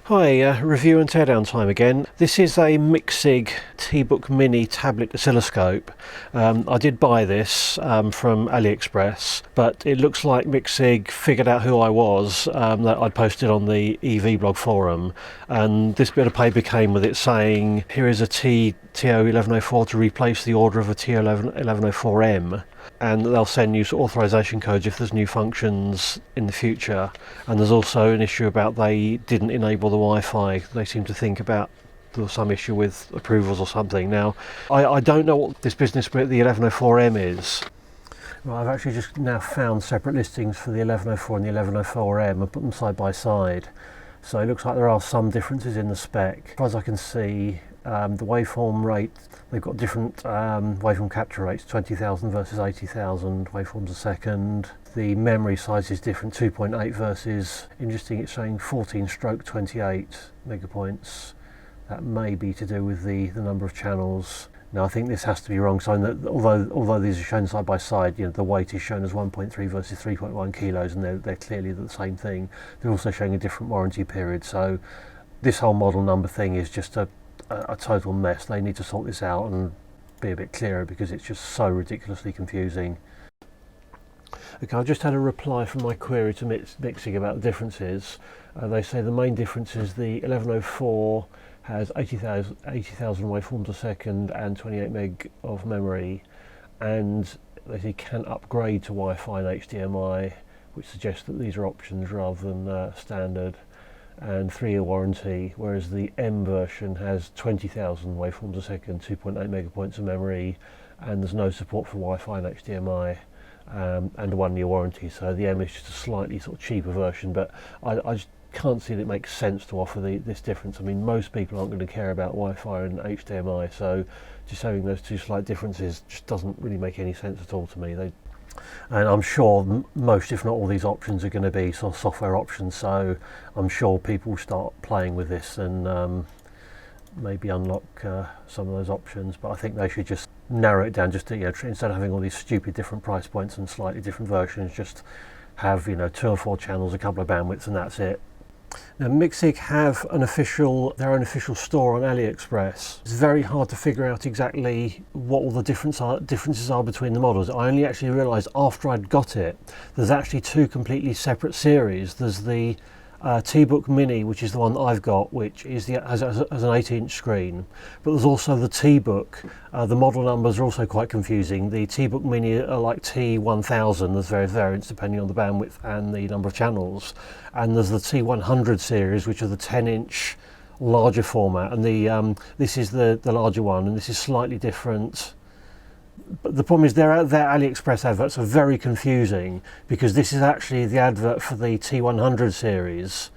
Hi, review and teardown time again. This is a Micsig Tbook mini tablet oscilloscope. I did buy this from AliExpress, but it looks like Micsig figured out who I was, that I'd posted on the EV blog forum, and this bit of paper came with it saying, here is a TO1104 to replace the order of a TO1104M. And they'll send you authorization codes if there's new functions in the future. And there's also an issue about they didn't enable the Wi-Fi. They seem to think about there was some issue with approvals or something. Now, I don't know what this business with the 1104M is. Well, I've actually just now found separate listings for the 1104 and the 1104M and put them side by side. So it looks like there are some differences in the spec. As far as I can see, the waveform rate, they've got different waveform capture rates, 20,000 versus 80,000 waveforms a second. The memory size is different, 2.8 versus, interesting, it's saying 14/28 megapoints. That may be to do with the number of channels. Now I think this has to be wrong, so that although these are shown side by side, the weight is shown as 1.3 versus 3.1 kilos, and they're clearly the same thing. They're also showing a different warranty period, so this whole model number thing is just a total mess. They need to sort this out and be a bit clearer because it's just so ridiculously confusing. Okay, I just had a reply from my query to Micsig about the differences. They say the main difference is the 1104 has 80,000 waveforms a second and 28 meg of memory, and they can upgrade to Wi-Fi and HDMI, which suggests that these are options rather than standard, and 3-year warranty, whereas the M version has 20,000 waveforms a second, 2.8 megapoints of memory, and there's no support for Wi-Fi and HDMI, and a 1-year warranty. So the M is just a slightly sort of cheaper version, but I just can't see that it makes sense to offer this difference. I mean, most people aren't going to care about Wi-Fi and HDMI, so just having those two slight differences just doesn't really make any sense at all to me. And I'm sure most, if not all, these options are going to be sort of software options, so I'm sure people will start playing with this and maybe unlock some of those options, but I think they should just narrow it down, just to, instead of having all these stupid different price points and slightly different versions, just have 2 or 4 channels, a couple of bandwidths, and that's it. Now, Micsig have their own official store on AliExpress. It's very hard to figure out exactly what all the differences are between the models. I only actually realised after I'd got it, there's actually 2 completely separate series. There's the Tbook Mini, which is the one that I've got, which is has an 8-inch screen, but there's also the Tbook. The model numbers are also quite confusing. The Tbook Mini are like T1000. There's various variants depending on the bandwidth and the number of channels, and there's the T100 series, which are the 10-inch larger format, and this is the larger one, and this is slightly different. But the problem is their AliExpress adverts are very confusing, because this is actually the advert for the T100 series,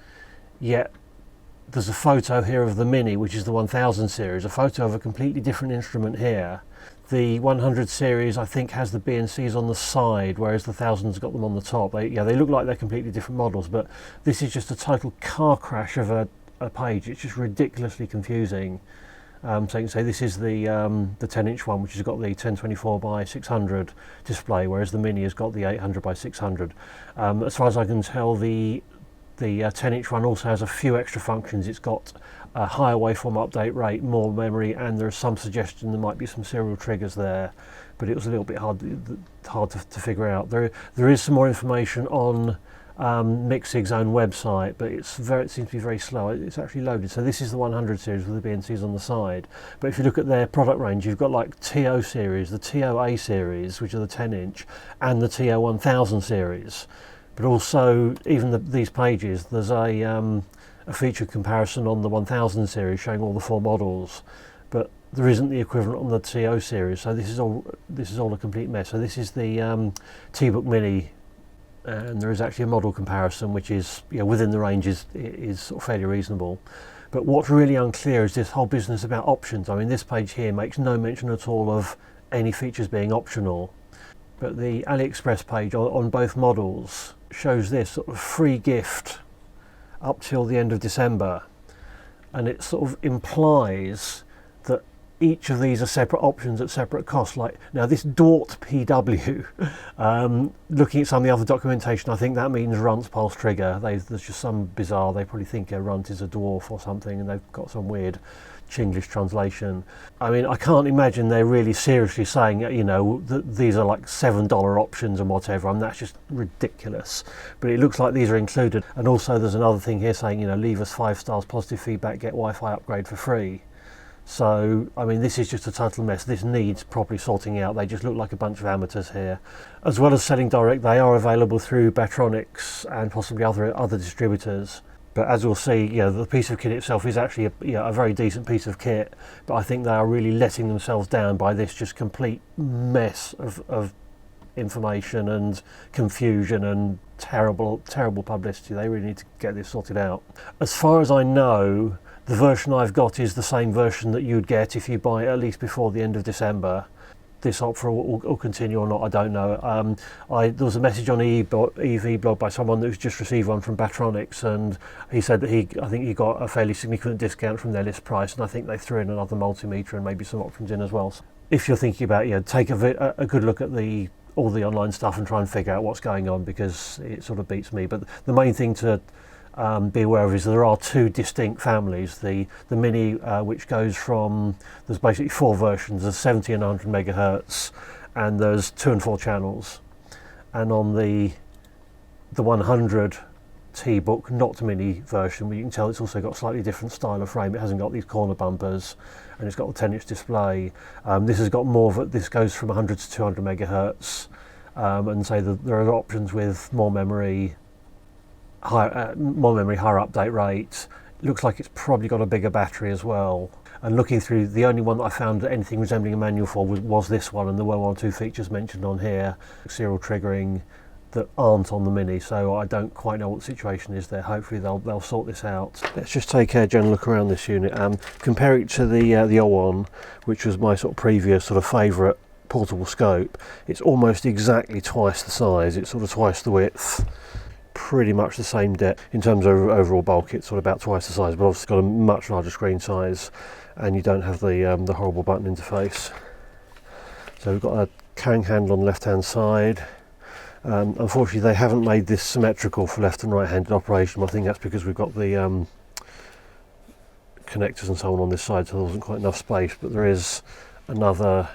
yet there's a photo here of the Mini, which is the 1000 series, a photo of a completely different instrument here. The 100 series, I think, has the B and Cs on the side, whereas the 1000's got them on the top. They look like they're completely different models, but this is just a total car crash of a page. It's just ridiculously confusing. So you can say this is the 10-inch one, which has got the 1024 by 600 display, whereas the Mini has got the 800 by 600. As far as I can tell, the 10-inch one also has a few extra functions. It's got a higher waveform update rate, more memory, and there's some suggestion there might be some serial triggers there, but it was a little bit hard to figure out. There is some more information on Micsig's own website, but it seems to be very slow. It's actually loaded. So this is the 100 series with the BNCs on the side, but if you look at their product range, you've got like TO series, the TOA series, which are the 10-inch, and the TO1000 series. But also, even these pages, there's a feature comparison on the 1000 series showing all the 4 models, but there isn't the equivalent on the TO series. So this is all a complete mess. So this is the Tbook Mini, and there is actually a model comparison, which is within the range is sort of fairly reasonable. But what's really unclear is this whole business about options. I mean, this page here makes no mention at all of any features being optional, but the AliExpress page on both models shows this sort of free gift up till the end of December, and it sort of implies that each of these are separate options at separate costs. Like now this Dort PW, looking at some of the other documentation, I think that means Runts pulse trigger. There's just some bizarre, they probably think a Runt is a dwarf or something, and they've got some weird Chinglish translation. I mean, I can't imagine they're really seriously saying, you know, that these are like $7 options and whatever. I mean, that's just ridiculous. But it looks like these are included. And also there's another thing here saying, you know, leave us 5 stars, positive feedback, get Wi-Fi upgrade for free. So, I mean, this is just a total mess. This needs properly sorting out. They just look like a bunch of amateurs here. As well as selling direct, they are available through Batronics and possibly other distributors. But as we'll see, you know, the piece of kit itself is actually a very decent piece of kit. But I think they are really letting themselves down by this just complete mess of information and confusion and terrible publicity. They really need to get this sorted out. As far as I know, the version I've got is the same version that you'd get if you buy it at least before the end of December. This offer will continue or not, I don't know. There was a message on EV blog by someone who's just received one from Batronics, and he said that I think he got a fairly significant discount from their list price, and I think they threw in another multimeter and maybe some options in as well. So if you're thinking about, you know, take a good look at all the online stuff and try and figure out what's going on, because it sort of beats me. But the main thing to be aware of is there are 2 distinct families. The Mini, which goes from, there's basically 4 versions. There's 70 and 100 megahertz, and there's 2 and 4 channels. And on the 100 Tbook, not Mini version, but you can tell it's also got a slightly different style of frame. It hasn't got these corner bumpers, and it's got the 10-inch display. This has got more of this goes from 100 to 200 megahertz, and say that there are options with more memory, higher update rate. Looks like it's probably got a bigger battery as well. And looking through, the only one that I found anything resembling a manual for was this one, and there were 1 or 2 features mentioned on here, serial triggering, that aren't on the Mini. So I don't quite know what the situation is there. Hopefully they'll sort this out. Let's just take a general look around this unit. Compare it to the old one, which was my sort of previous sort of favourite portable scope. It's almost exactly twice the size. It's sort of twice the width. Pretty much the same depth in terms of overall bulk. It's sort of about twice the size, but obviously got a much larger screen size, and you don't have the horrible button interface. So we've got a carrying handle on the left hand side. Unfortunately they haven't made this symmetrical for left and right handed operation. I think that's because we've got the connectors and so on this side, so there wasn't quite enough space. But there is another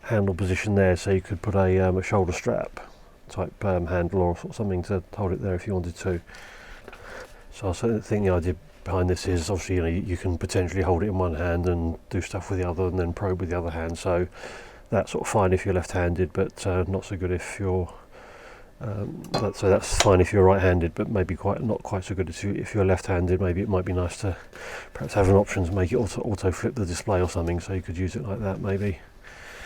handle position there, so you could put a shoulder strap type handle or something to hold it there if you wanted to. So I think the idea behind this is obviously, you know, you can potentially hold it in one hand and do stuff with the other, and then probe with the other hand. So that's sort of fine if you're left-handed, but not so good if you're so that's fine if you're right-handed, but maybe not quite so good if you're left-handed. Maybe it might be nice to perhaps have an option to make it auto flip the display or something, so you could use it like that maybe.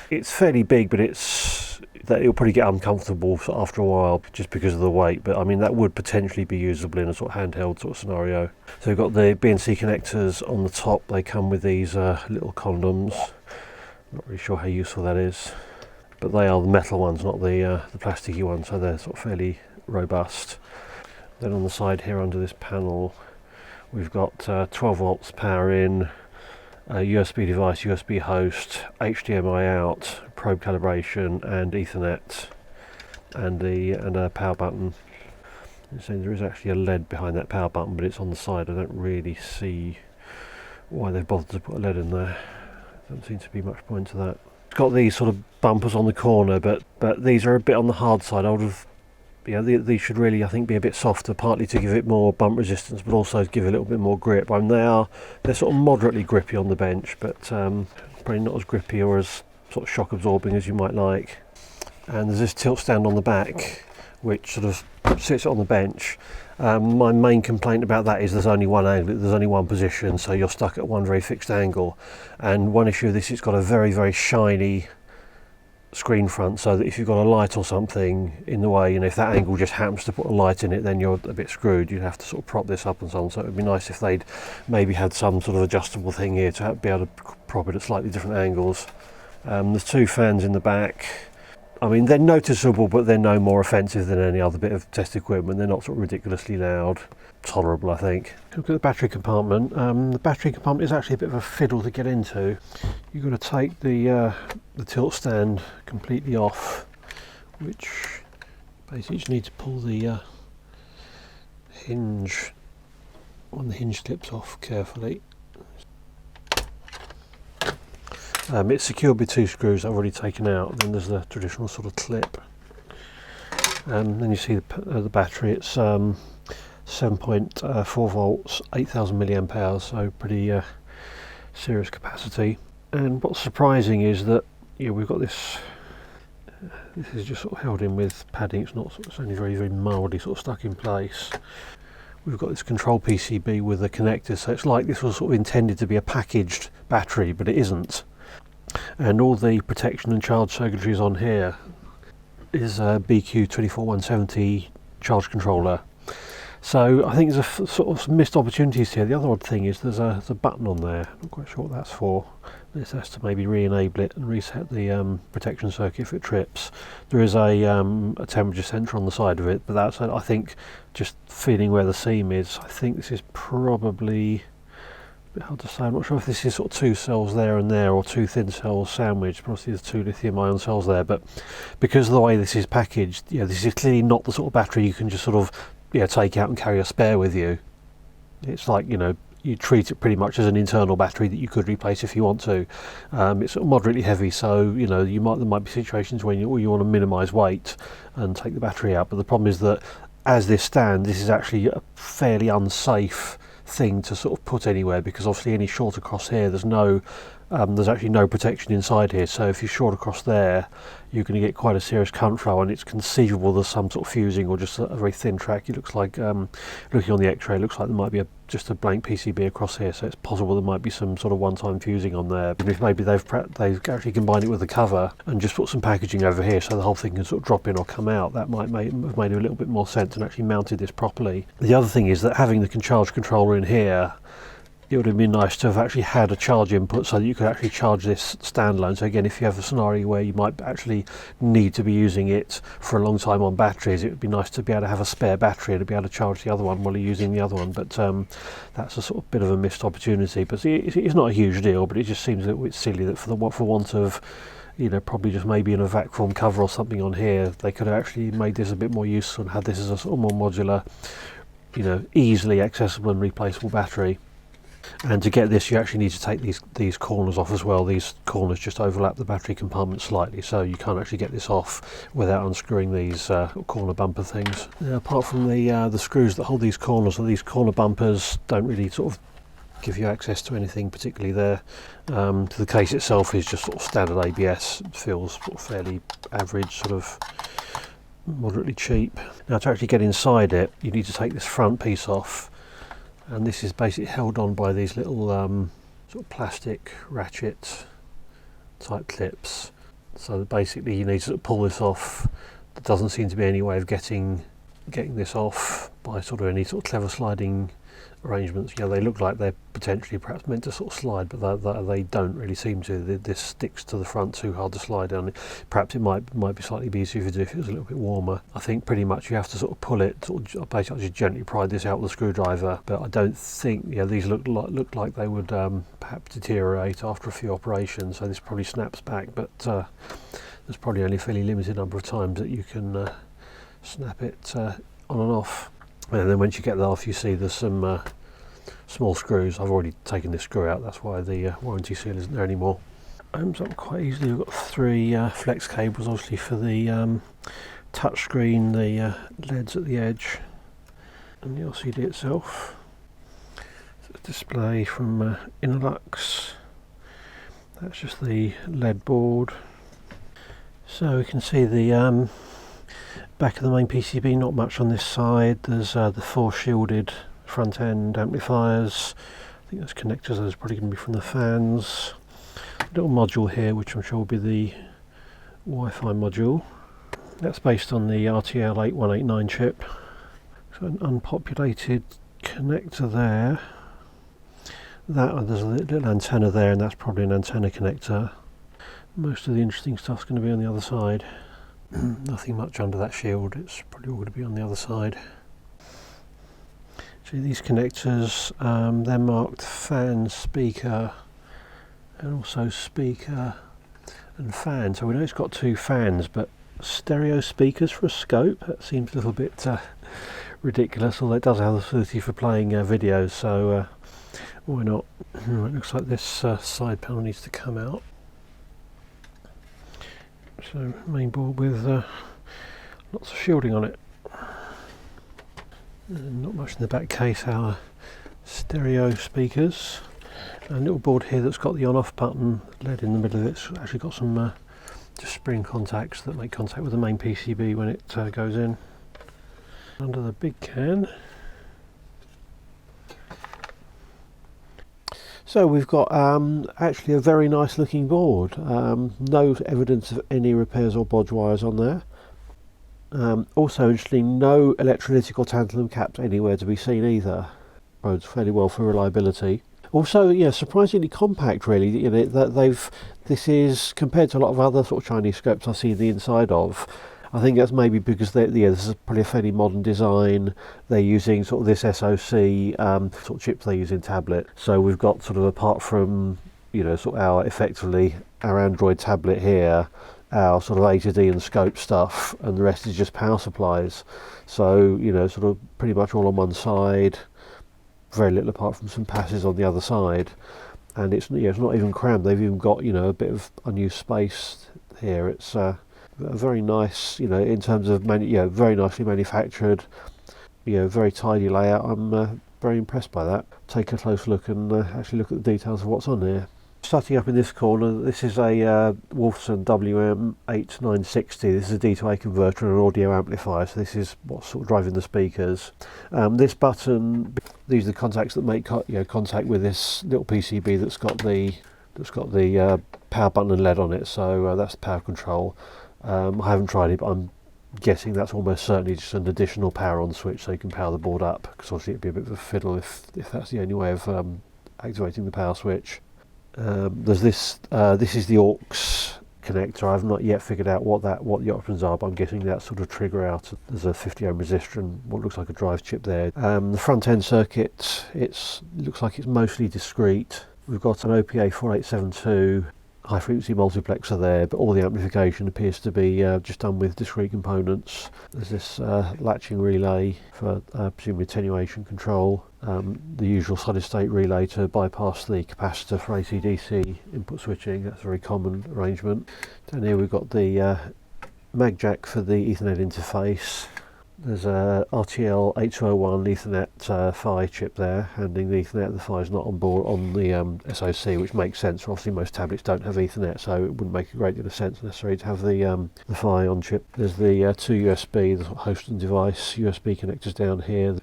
It's fairly big, but it'll probably get uncomfortable after a while just because of the weight. But I mean, that would potentially be usable in a sort of handheld sort of scenario. So we've got the BNC connectors on the top. They come with these little condoms. Not really sure how useful that is, but they are the metal ones, not the plasticky ones, so they're sort of fairly robust. Then on the side here under this panel, we've got 12 volts power in, a USB device, USB host, HDMI out, probe calibration, and Ethernet, and a power button. So there is actually a LED behind that power button, but it's on the side. I don't really see why they've bothered to put a LED in there. Doesn't seem to be much point to that. It's got these sort of bumpers on the corner, but these are a bit on the hard side. I would have, these should really, I think, be a bit softer, partly to give it more bump resistance, but also to give it a little bit more grip. I mean, they're sort of moderately grippy on the bench, but probably not as grippy or as sort of shock absorbing as you might like. And there's this tilt stand on the back, which sort of sits on the bench. My main complaint about that is there's only one angle, there's only one position, so you're stuck at one very fixed angle. And one issue of this, it's got a very, very shiny screen front, so that if you've got a light or something in the way, and if that angle just happens to put a light in it, then you're a bit screwed. You'd have to sort of prop this up and so on. So it would be nice if they'd maybe had some sort of adjustable thing here to be able to prop it at slightly different angles. There's 2 fans in the back. I mean, they're noticeable, but they're no more offensive than any other bit of test equipment. They're not sort of ridiculously loud. Tolerable, I think. Look at the battery compartment. The battery compartment is actually a bit of a fiddle to get into. You've got to take the tilt stand completely off, which basically you just need to pull the hinge, one of the hinge clips off carefully. It's secured with 2 screws I've already taken out, and then there's the traditional sort of clip. Then you see the battery. It's 7.4 volts, 8,000 milliamp hours, so pretty serious capacity. And what's surprising is that we've got this. This is just sort of held in with padding. It's only very, very mildly sort of stuck in place. We've got this control PCB with a connector, so it's like this was sort of intended to be a packaged battery, but it isn't. And all the protection and charge circuitry is on here. Is a BQ24170 charge controller. So I think there's a sort of missed opportunities here. The other odd thing is there's a button on there. Not quite sure what that's for. This has to maybe re-enable it and reset the protection circuit if it trips. There is a temperature sensor on the side of it, but that's, I think, just feeling where the seam is. I think this is probably a bit hard to say. I'm not sure if this is sort of 2 cells there and there, or 2 thin cells sandwiched. Probably there's 2 lithium-ion cells there, but because of the way this is packaged, this is clearly not the sort of battery you can just sort of take out and carry a spare with you. It's like, you treat it pretty much as an internal battery that you could replace if you want to. It's sort of moderately heavy, so there might be situations when you want to minimise weight and take the battery out. But the problem is that as this is actually a fairly unsafe thing to sort of put anywhere, because obviously any short across here, there's actually no protection inside here. So if you short across there, you're going to get quite a serious current flow, and it's conceivable there's some sort of fusing or just a very thin track. It looks like, looking on the X-ray, it looks like there might be just a blank PCB across here, so it's possible there might be some sort of one-time fusing on there. And if maybe they've actually combined it with the cover and just put some packaging over here so the whole thing can sort of drop in or come out, that might have made a little bit more sense and actually mounted this properly. The other thing is that having the charge controller in here, it would have been nice to have actually had a charge input so that you could actually charge this standalone. So again, if you have a scenario where you might actually need to be using it for a long time on batteries, it would be nice to be able to have a spare battery and to be able to charge the other one while you're using the other one. But that's a sort of bit of a missed opportunity. But it's not a huge deal, but it just seems a bit silly that for want of probably just maybe in a vac form cover or something on here, they could have actually made this a bit more useful and had this as a sort of more modular, easily accessible and replaceable battery. And to get this, you actually need to take these corners off as well. These corners just overlap the battery compartment slightly, so you can't actually get this off without unscrewing these corner bumper things. Now, apart from the screws that hold these corner bumpers don't really sort of give you access to anything particularly there. The case itself is just sort of standard ABS. It feels sort of fairly average, sort of moderately cheap. Now, to actually get inside it, you need to take this front piece off. And this is basically held on by these little sort of plastic ratchet type clips. So basically you need to sort of pull this off. There doesn't seem to be any way of getting this off by sort of any sort of clever sliding arrangements. They look like they're potentially perhaps meant to sort of slide, but they don't really seem to. This sticks to the front too hard to slide down. Perhaps it might be slightly easier to do if it was a little bit warmer. I think pretty much you have to sort of pull it, sort of basically just gently pry this out with a screwdriver. But I don't think these look like they would perhaps deteriorate after a few operations. So this probably snaps back, but there's probably only a fairly limited number of times that you can snap it on and off. And then once you get that off, you see there's some small screws. I've already taken this screw out, that's why the warranty seal isn't there anymore. Opens up quite easily. We've got 3 flex cables, obviously for the touch screen, the LEDs at the edge, and the LCD itself. It's a display from Innolux. That's just the LED board. So we can see the back of the main PCB, not much on this side. There's the 4 shielded front end amplifiers. I think those connectors, those are probably going to be from the fans. A little module here, which I'm sure will be the Wi-Fi module. That's based on the RTL 8189 chip. So an unpopulated connector there. There's a little antenna there, and that's probably an antenna connector. Most of the interesting stuff's going to be on the other side. Nothing much under that shield, it's probably all going to be on the other side. See these connectors, they're marked fan, speaker, and also speaker and fan. So we know it's got two fans, but stereo speakers for a scope, that seems a little bit ridiculous, although it does have the facility for playing videos, so why not? It looks like this side panel needs to come out. So main board with lots of shielding on it. And not much in the back case, our stereo speakers. A little board here that's got the on-off button LED in the middle of it. It's actually got some just spring contacts that make contact with the main PCB when it goes in. Under the big can. So we've got actually a very nice looking board. No evidence of any repairs or bodge wires on there. Also interestingly, no electrolytic or tantalum caps anywhere to be seen either. Bodes fairly well for reliability. Also, yeah, surprisingly compact really. You know, that this is, compared to a lot of other sort of Chinese scopes I see the inside of, I think that's maybe because this is probably a fairly modern design. They're using sort of this SoC sort of chip they use in tablet. So we've got sort of, apart from, you know, sort of effectively our Android tablet here, our sort of A to D and scope stuff, and the rest is just power supplies. So, you know, sort of pretty much all on one side, very little apart from some passes on the other side. And it's, you know, it's not even crammed. They've even got, you know, a bit of unused space here. It's a very nice, you know, in terms of very nicely manufactured, you know, very tidy layout. I'm very impressed by that. Take a close look and actually look at the details of what's on here. Starting up in this corner, this is a Wolfson WM8960. This is a D to A converter and an audio amplifier, so this is what's sort of driving the speakers. This button, these are the contacts that make contact with this little PCB that's got the power button and LED on it, so that's the power control. I haven't tried it, but I'm guessing that's almost certainly just an additional power on switch so you can power the board up, because obviously it'd be a bit of a fiddle if that's the only way of activating the power switch. There's this is the aux connector. I've not yet figured out what the options are, but I'm getting that sort of trigger out. There's a 50 ohm resistor and what looks like a drive chip there. The front end circuit, it looks like it's mostly discrete. We've got an OPA 4872 high frequency multiplexer there, but all the amplification appears to be just done with discrete components. There's this latching relay for presumably attenuation control. The usual solid state relay to bypass the capacitor for AC/DC input switching. That's a very common arrangement. Down here we've got the mag jack for the Ethernet interface. There's a RTL 8201 Ethernet PHY chip there, handing the Ethernet. The PHY is not on board on the SoC, which makes sense. Obviously most tablets don't have Ethernet, so it wouldn't make a great deal of sense necessarily to have the PHY on chip. There's the two USB, the host and device USB connectors down here.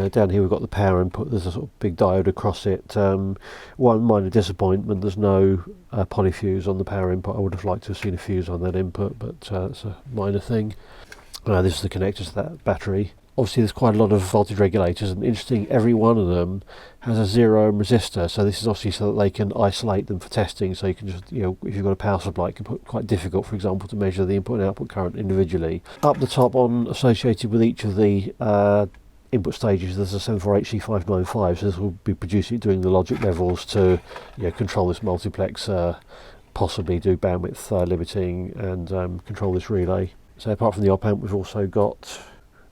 Down here we've got the power input. There's a sort of big diode across it. One minor disappointment, there's no polyfuse on the power input. I would have liked to have seen a fuse on that input, but it's a minor thing. This is the connectors to that battery. Obviously there's quite a lot of voltage regulators, and interesting, every one of them has a 0 ohm resistor, so this is obviously so that they can isolate them for testing. So you can just, you know, if you've got a power supply, it can be quite difficult, for example, to measure the input and output current individually. Up the top, associated with each of the input stages, there's a 74HC595, so this will be doing the logic levels to, you know, control this multiplexer, possibly do bandwidth limiting, and control this relay. So apart from the op amp, we've also got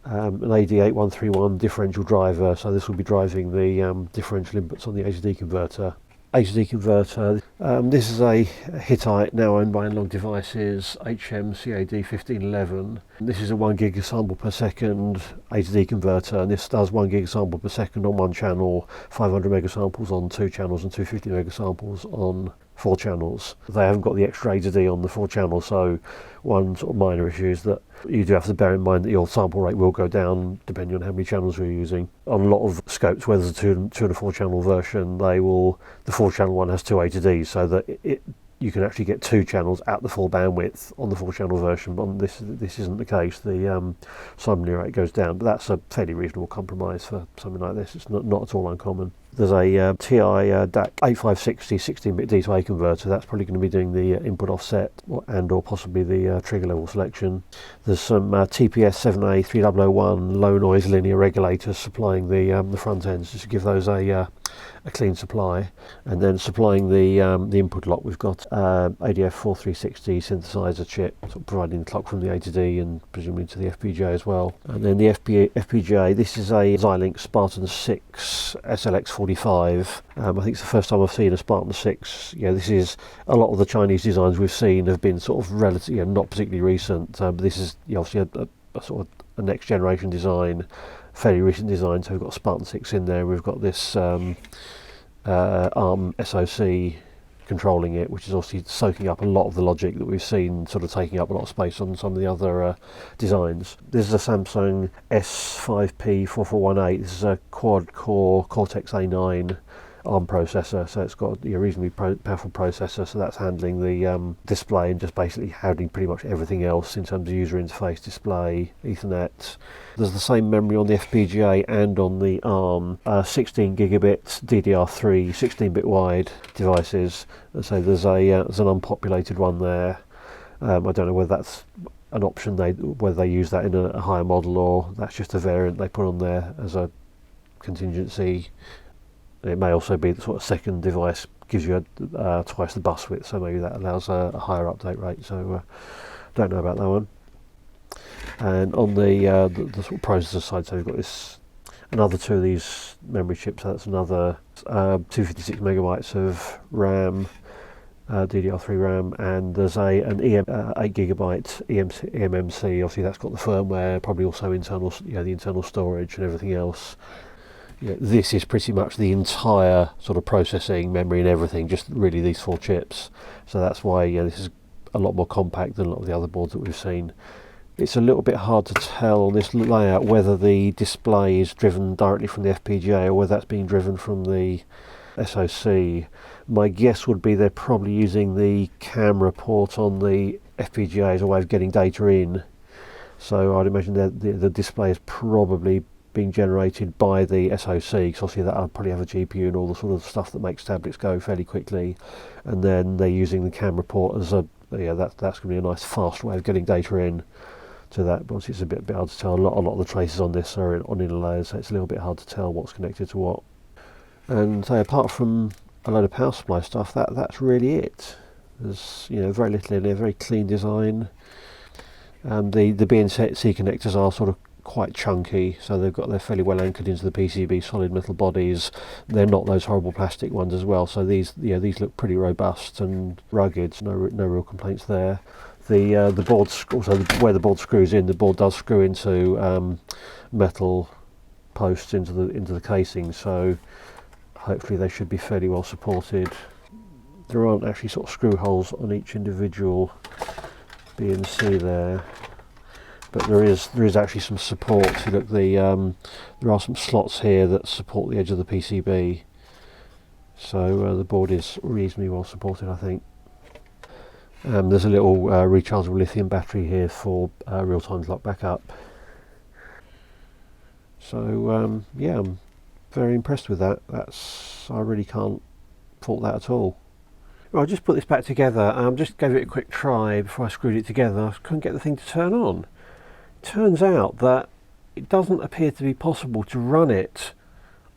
an AD8131 differential driver, so this will be driving the differential inputs on the A to D converter. A to D converter, this is a Hittite, now owned by Analog Devices, HMCAD1511. This is a 1 gig sample per second A to D converter, and this does 1 gig sample per second on one channel, 500 megasamples on two channels, and 250 megasamples on 4 channels. They haven't got the extra A to D on the 4 channels, so one sort of minor issue is that you do have to bear in mind that your sample rate will go down depending on how many channels you're using. On a lot of scopes, whether it's a 2 and a 4 channel version, the 4 channel one has 2 A to Ds, so that you can actually get 2 channels at the full bandwidth on the 4 channel version, but on this isn't the case. The assembly rate goes down, but that's a fairly reasonable compromise for something like this. It's not at all uncommon. There's a TI DAC 8560 16-bit D to A converter. That's probably going to be doing the input offset and or possibly the trigger level selection. There's some TPS 7A 3001 low noise linear regulators supplying the front ends, just to give those a clean supply. And then supplying the input lock, we've got ADF 4360 synthesizer chip, sort of providing the clock from the A to D and presumably to the FPGA as well. And then the FPGA, this is a Xilinx Spartan 6 SLX45. I think it's the first time I've seen a Spartan 6. This is, a lot of the Chinese designs we've seen have been sort of relatively, not particularly recent. But this is obviously a sort of a next generation design, fairly recent design. So we've got Spartan 6 in there. We've got this ARM SoC controlling it, which is obviously soaking up a lot of the logic that we've seen, sort of taking up a lot of space on some of the other designs. This is a Samsung S5P4418. This is a quad-core Cortex A9 ARM processor, so it's got a reasonably powerful processor, so that's handling the display and just basically handling pretty much everything else in terms of user interface, display, Ethernet. There's the same memory on the FPGA and on the ARM, 16 gigabit DDR3 16-bit wide devices, and so there's an unpopulated one there. I don't know whether that's an option, whether they use that in a higher model or that's just a variant they put on there as a contingency. It may also be the sort of second device gives you twice the bus width, so maybe that allows a higher update rate. So don't know about that one. And on the sort of processor side, so we've got another two of these memory chips. So that's another 256 megabytes of RAM, DDR3 RAM, and there's an 8 gigabyte eMMC. Obviously, that's got the firmware, probably also internal, the internal storage and everything else. This is pretty much the entire sort of processing memory and everything, just really these 4 chips. So that's why this is a lot more compact than a lot of the other boards that we've seen. It's a little bit hard to tell on this layout whether the display is driven directly from the FPGA or whether that's being driven from the SoC. My guess would be they're probably using the camera port on the FPGA as a way of getting data in. So I'd imagine that the display is probably being generated by the SoC, because obviously that'll probably have a GPU and all the sort of stuff that makes tablets go fairly quickly, and then they're using the camera port as that's going to be a nice fast way of getting data in to that. But obviously it's a bit hard to tell. A lot of the traces on this are on inner layers, so it's a little bit hard to tell what's connected to what. And so apart from a load of power supply stuff, that's really it. There's very little in there, very clean design. The BNC connectors are sort of quite chunky, so they're fairly well anchored into the PCB, solid metal bodies. They're not those horrible plastic ones as well, so these look pretty robust and rugged. No real complaints there. The board, also where the board screws in, the board does screw into metal posts into the casing, so hopefully they should be fairly well supported. There aren't actually sort of screw holes on each individual BNC there, but there is actually some support. Look, there are some slots here that support the edge of the PCB, so the board is reasonably well supported, I think. There's a little rechargeable lithium battery here for real-time clock backup. So yeah, I'm very impressed with that. I really can't fault that at all. Well, I just put this back together. Just gave it a quick try before I screwed it together. I couldn't get the thing to turn on. Turns out that it doesn't appear to be possible to run it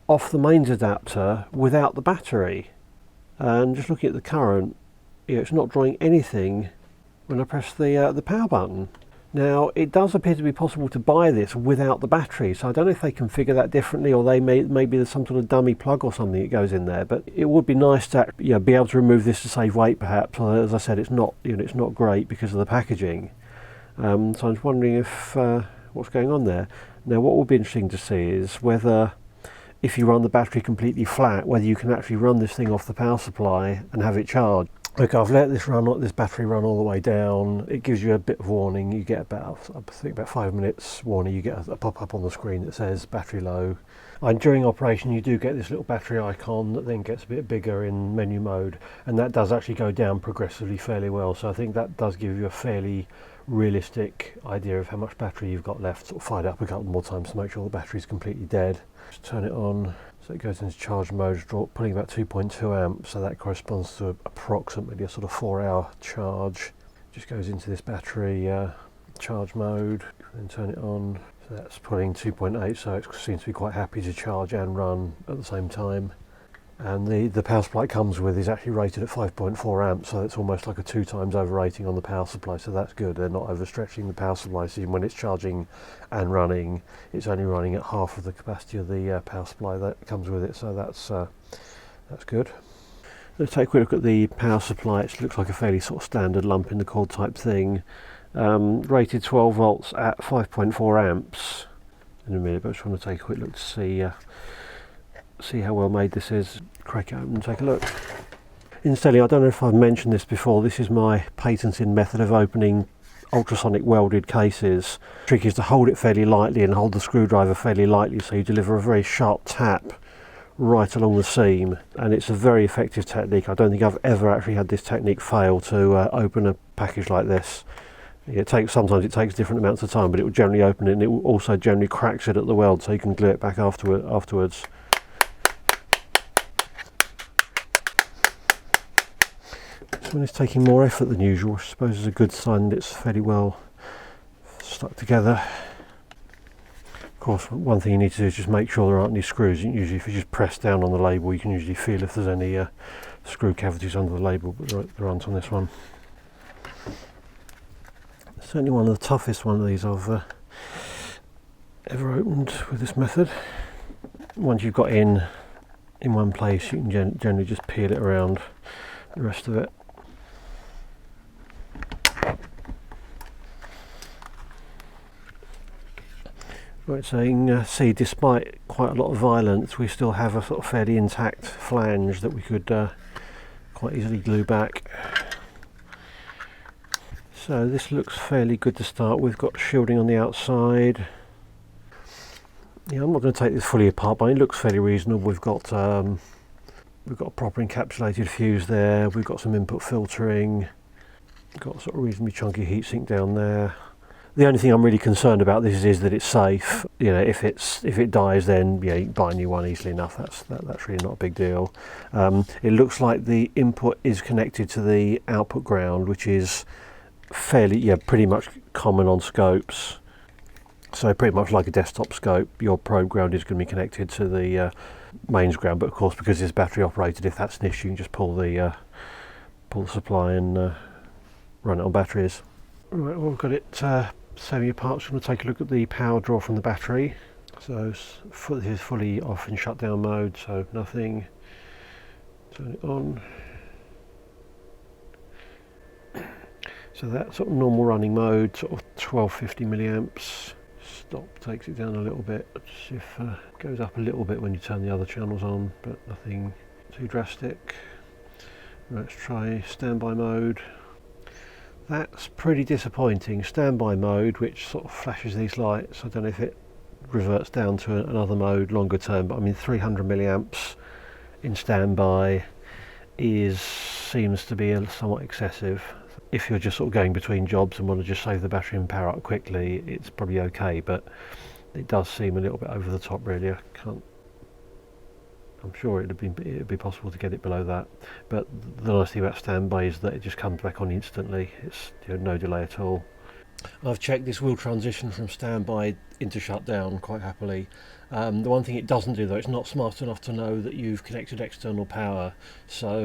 off the mains adapter without the battery. And just looking at the current, it's not drawing anything when I press the power button. Now, it does appear to be possible to buy this without the battery, so I don't know if they configure that differently, or maybe there's some sort of dummy plug or something that goes in there. But it would be nice to be able to remove this to save weight, perhaps. As I said, it's not it's not great because of the packaging. So I'm just wondering if what's going on there. Now, what would be interesting to see is whether, if you run the battery completely flat, whether you can actually run this thing off the power supply and have it charged. Okay, I've let this battery run all the way down. It gives you a bit of warning. You get about 5 minutes warning. You get a pop-up on the screen that says battery low. And during operation, you do get this little battery icon that then gets a bit bigger in menu mode, and that does actually go down progressively fairly well. So I think that does give you a fairly realistic idea of how much battery you've got left. Sort of fire it up a couple more times to make sure the battery's completely dead. Just turn it on. So it goes into charge mode, pulling about 2.2 amps, so that corresponds to approximately a sort of 4-hour charge. Just goes into this battery charge mode, then turn it on. So that's pulling 2.8, so it seems to be quite happy to charge and run at the same time. And the power supply it comes with is actually rated at 5.4 amps, so it's almost like a 2 times overrating on the power supply, so that's good. They're not overstretching the power supply, so even when it's charging and running, it's only running at half of the capacity of the power supply that comes with it, so that's good. Let's take a quick look at the power supply. It looks like a fairly sort of standard lump in the cord type thing. Rated 12 volts at 5.4 amps. In a minute, but I just want to take a quick look to see how well made this is. Crack it open and take a look. Incidentally, I don't know if I've mentioned this before, this is my patented method of opening ultrasonic welded cases. The trick is to hold it fairly lightly and hold the screwdriver fairly lightly, so you deliver a very sharp tap right along the seam, and it's a very effective technique. I don't think I've ever actually had this technique fail to open a package like this. Sometimes it takes different amounts of time, but it will generally open it, and it will also generally cracks it at the weld, so you can glue it back afterwards. When it's taking more effort than usual, I suppose is a good sign that it's fairly well stuck together. Of course, one thing you need to do is just make sure there aren't any screws. Usually if you just press down on the label, you can usually feel if there's any screw cavities under the label, but there aren't on this one. Certainly one of the toughest one of these I've ever opened with this method. Once you've got in one place, you can generally just peel it around the rest of it. Right, so you can see, despite quite a lot of violence, we still have a sort of fairly intact flange that we could quite easily glue back. So this looks fairly good to start with. Got shielding on the outside. Yeah, I'm not going to take this fully apart, but it looks fairly reasonable. We've got a proper encapsulated fuse there. We've got some input filtering. Got sort of reasonably chunky heatsink down there. The only thing I'm really concerned about this is that it's safe. You know, if it dies, then yeah, you can buy a new one easily enough. That's really not a big deal. It looks like the input is connected to the output ground, which is pretty much common on scopes. So pretty much like a desktop scope, your probe ground is going to be connected to the mains ground. But of course, because it's battery operated, if that's an issue, you can just pull the supply and run it on batteries. Right, well, we've got it saving apart. So I'm going to take a look at the power draw from the battery. So this is fully off in shutdown mode, so nothing. Turn it on. So that's sort of normal running mode, sort of 1250 milliamps. Stop takes it down a little bit. Let's see if it goes up a little bit when you turn the other channels on, but nothing too drastic. Let's try standby mode. That's pretty disappointing. Standby mode, which sort of flashes these lights. I don't know if it reverts down to another mode longer term, but I mean 300 milliamps in standby seems to be somewhat excessive. If you're just sort of going between jobs and want to just save the battery and power up quickly, it's probably okay, but it does seem a little bit over the top really. I'm sure it'd be possible to get it below that, but the nice thing about standby is that it just comes back on instantly. It's no delay at all. I've checked, this will transition from standby into shutdown quite happily. The one thing it doesn't do though, it's not smart enough to know that you've connected external power, so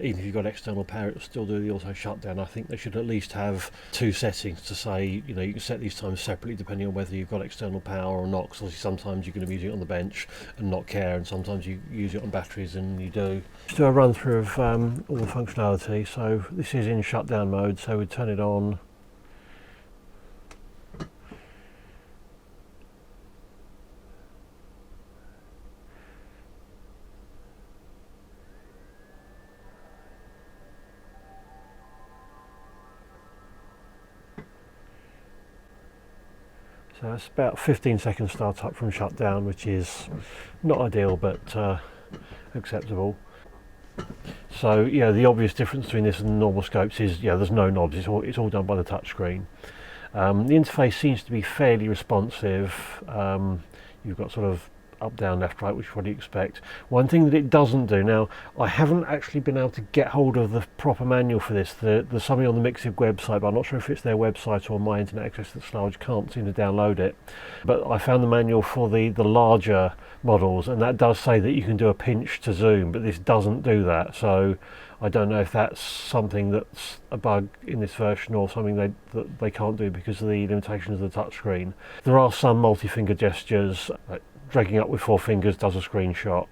even if you've got external power, it will still do the auto shutdown. I think they should at least have two settings to say, you can set these times separately depending on whether you've got external power or not, because obviously sometimes you're going to be using it on the bench and not care, and sometimes you use it on batteries and you do. Just do a run through of all the functionality. So this is in shutdown mode, so we turn it on. So it's about 15 seconds start up from shutdown, which is not ideal but acceptable. So yeah, the obvious difference between this and normal scopes is there's no knobs. It's all done by the touch screen. The interface seems to be fairly responsive. You've got sort of up, down, left, right, which is what you expect. One thing that it doesn't do, now I haven't actually been able to get hold of the proper manual for this. There's something on the Micsig website, but I'm not sure if it's their website or my internet access that's slow. I just can't seem to download it. But I found the manual for the larger models, and that does say that you can do a pinch to zoom, but this doesn't do that. So I don't know if that's something that's a bug in this version or something that they can't do because of the limitations of the touchscreen. There are some multi-finger gestures, like dragging up with 4 fingers does a screenshot,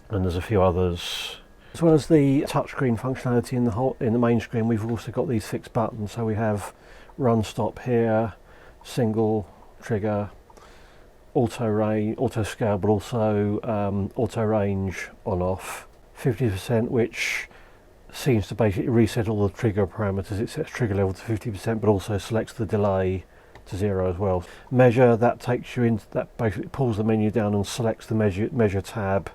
and there's a few others. As well as the touchscreen functionality in the main screen, we've also got these fixed buttons. So we have run stop here, single trigger, auto scale, but also auto range on off, 50%, which seems to basically reset all the trigger parameters. It sets trigger level to 50%, but also selects the delay to 0 as well. Measure, that takes you into, that basically pulls the menu down and selects the measure tab.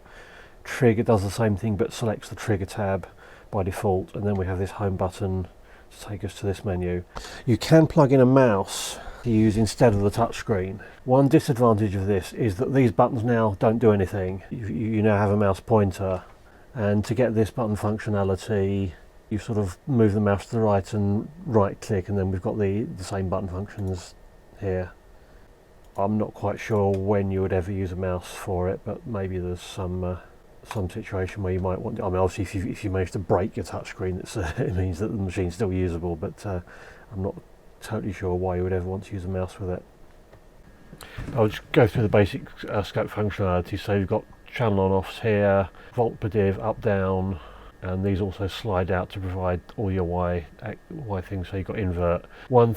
Trigger does the same thing, but selects the trigger tab by default. And then we have this home button to take us to this menu. You can plug in a mouse to use instead of the touchscreen. One disadvantage of this is that these buttons now don't do anything. You now have a mouse pointer, and to get this button functionality you sort of move the mouse to the right and right click, and then we've got the same button functions here. I'm not quite sure when you would ever use a mouse for it, but maybe there's some situation where you might want to, I mean obviously if you manage to break your touchscreen it means that the machine's still usable, but I'm not totally sure why you would ever want to use a mouse with it. I'll just go through the basic scope functionality. So you've got channel on offs here, volt per div, up down, and these also slide out to provide all your Y things. So you've got invert. One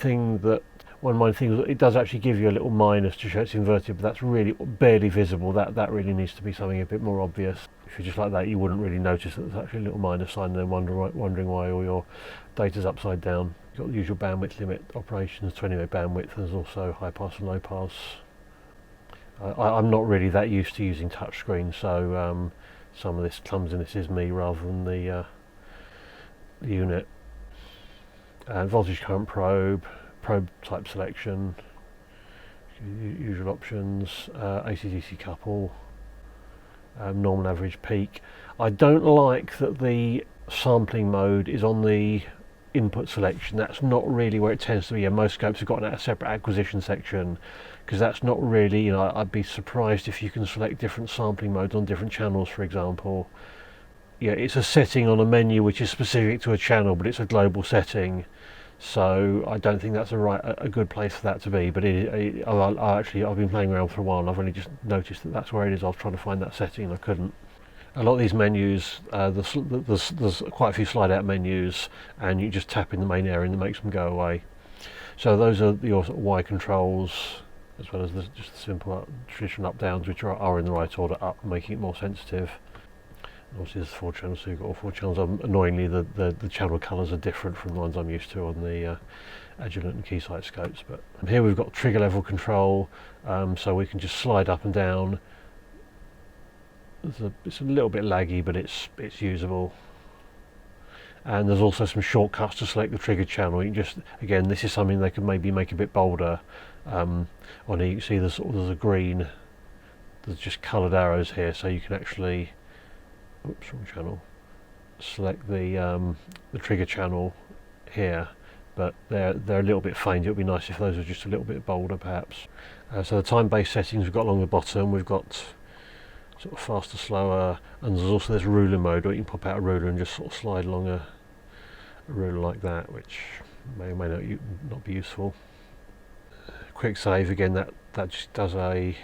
minor thing is that it does actually give you a little minus to show it's inverted, but that's really barely visible. That really needs to be something a bit more obvious. If you're just like that, you wouldn't really notice that there's actually a little minus sign, and then wondering why all your data's upside down. You've got the usual bandwidth limit operations, 20 meg bandwidth. There's also high pass and low pass. I'm not really that used to using touchscreen, so some of this clumsiness is me rather than the unit. Voltage current probe type selection, usual options, AC/DC couple, normal average peak. I don't like that the sampling mode is on the input selection. That's not really where it tends to be. Most scopes have got a separate acquisition section, because that's not really, I'd be surprised if you can select different sampling modes on different channels, for example. Yeah, it's a setting on a menu which is specific to a channel, but it's a global setting. So I don't think that's a good place for that to be. But I've been playing around for a while, and I've only just noticed that that's where it is. I was trying to find that setting and I couldn't. A lot of these menus, there's quite a few slide out menus, and you just tap in the main area and it makes them go away. So those are your sort of Y controls, as well as just the simple traditional up downs, which are in the right order up, making it more sensitive. Obviously there's 4 channels, so you've got all 4 channels. Annoyingly the channel colours are different from the ones I'm used to on the Agilent and Keysight scopes. But here we've got trigger level control, so we can just slide up and down. It's a little bit laggy, but it's usable. And there's also some shortcuts to select the trigger channel. You can just, again, this is something they could maybe make a bit bolder. On here you can see there's a green, there's just coloured arrows here, so you can actually, oops, wrong channel, select the trigger channel here, but they're a little bit faint. It would be nice if those were just a little bit bolder perhaps. So the time-based settings we've got along the bottom, we've got sort of faster, slower, and there's also this ruler mode where you can pop out a ruler and just sort of slide along a ruler like that, which may or may not be useful. Quick save, again, that just does I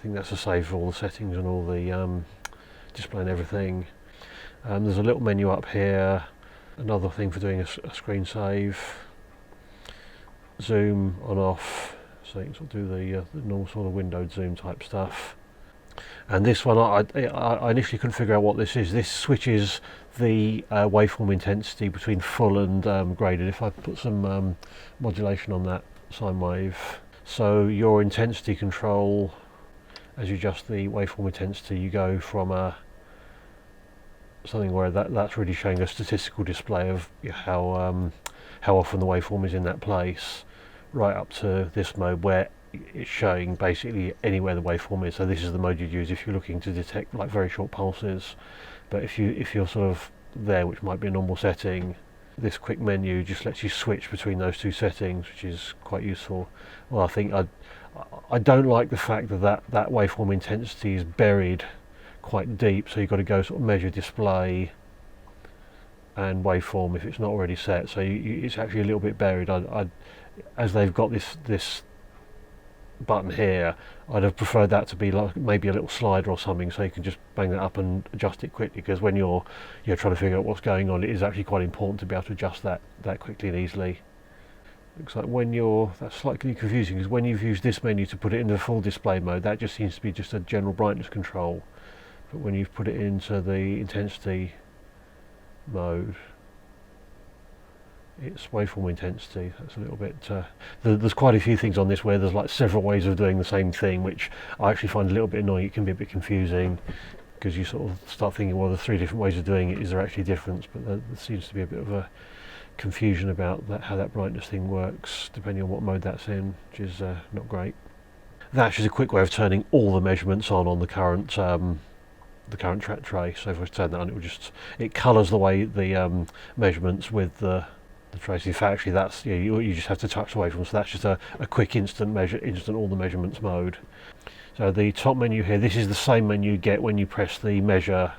think that's a save for all the settings and all the display and everything. There's a little menu up here, another thing for doing a screen save. Zoom on off, so you can sort of do the normal sort of windowed zoom type stuff. And this one, I initially couldn't figure out what this is. This switches the waveform intensity between full and graded. If I put some modulation on that sine wave, so your intensity control, as you adjust the waveform intensity, you go from something where that's really showing a statistical display of how often the waveform is in that place, right up to this mode where it's showing basically anywhere the waveform is. So this is the mode you'd use if you're looking to detect like very short pulses. But if you're sort of there, which might be a normal setting, this quick menu just lets you switch between those two settings, which is quite useful. Well, I don't like the fact that waveform intensity is buried quite deep, so you've got to go sort of measure display and waveform if it's not already set. So it's actually a little bit buried. As they've got this button here, I'd have preferred that to be like maybe a little slider or something, so you can just bang that up and adjust it quickly, because when you're trying to figure out what's going on, it is actually quite important to be able to adjust that quickly and easily. Looks like that's slightly confusing, because when you've used this menu to put it into full display mode, that just seems to be just a general brightness control. But when you've put it into the intensity mode, it's waveform intensity. That's a little bit there's quite a few things on this where there's like several ways of doing the same thing, which I actually find a little bit annoying. It can be a bit confusing, because you sort of start thinking, well, the 3 different ways of doing it, is there actually a difference? But there seems to be a bit of a confusion about how that brightness thing works depending on what mode that's in, which is not great. That's just a quick way of turning all the measurements on the current track tray. So if I turn that on, it colours the way the measurements with the trace. In fact, actually, that's you just have to touch the waveform. So that's just a quick instant all the measurements mode. So the top menu here, this is the same menu you get when you press the measure.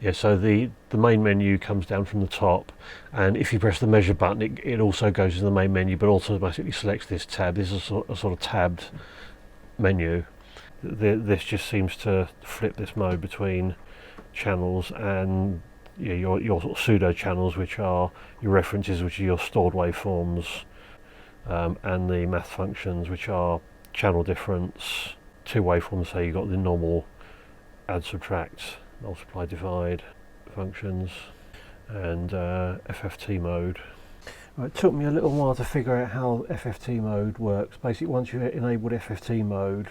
Yeah, so the main menu comes down from the top, and if you press the measure button, it also goes to the main menu, but automatically selects this tab. This is a sort of tabbed menu. This just seems to flip this mode between channels and your sort of pseudo channels, which are your references, which are your stored waveforms, and the math functions, which are channel difference, 2 waveforms. So you've got the normal add, subtract, multiply, divide functions, and FFT mode. It took me a little while to figure out how FFT mode works. Basically, once you've enabled FFT mode,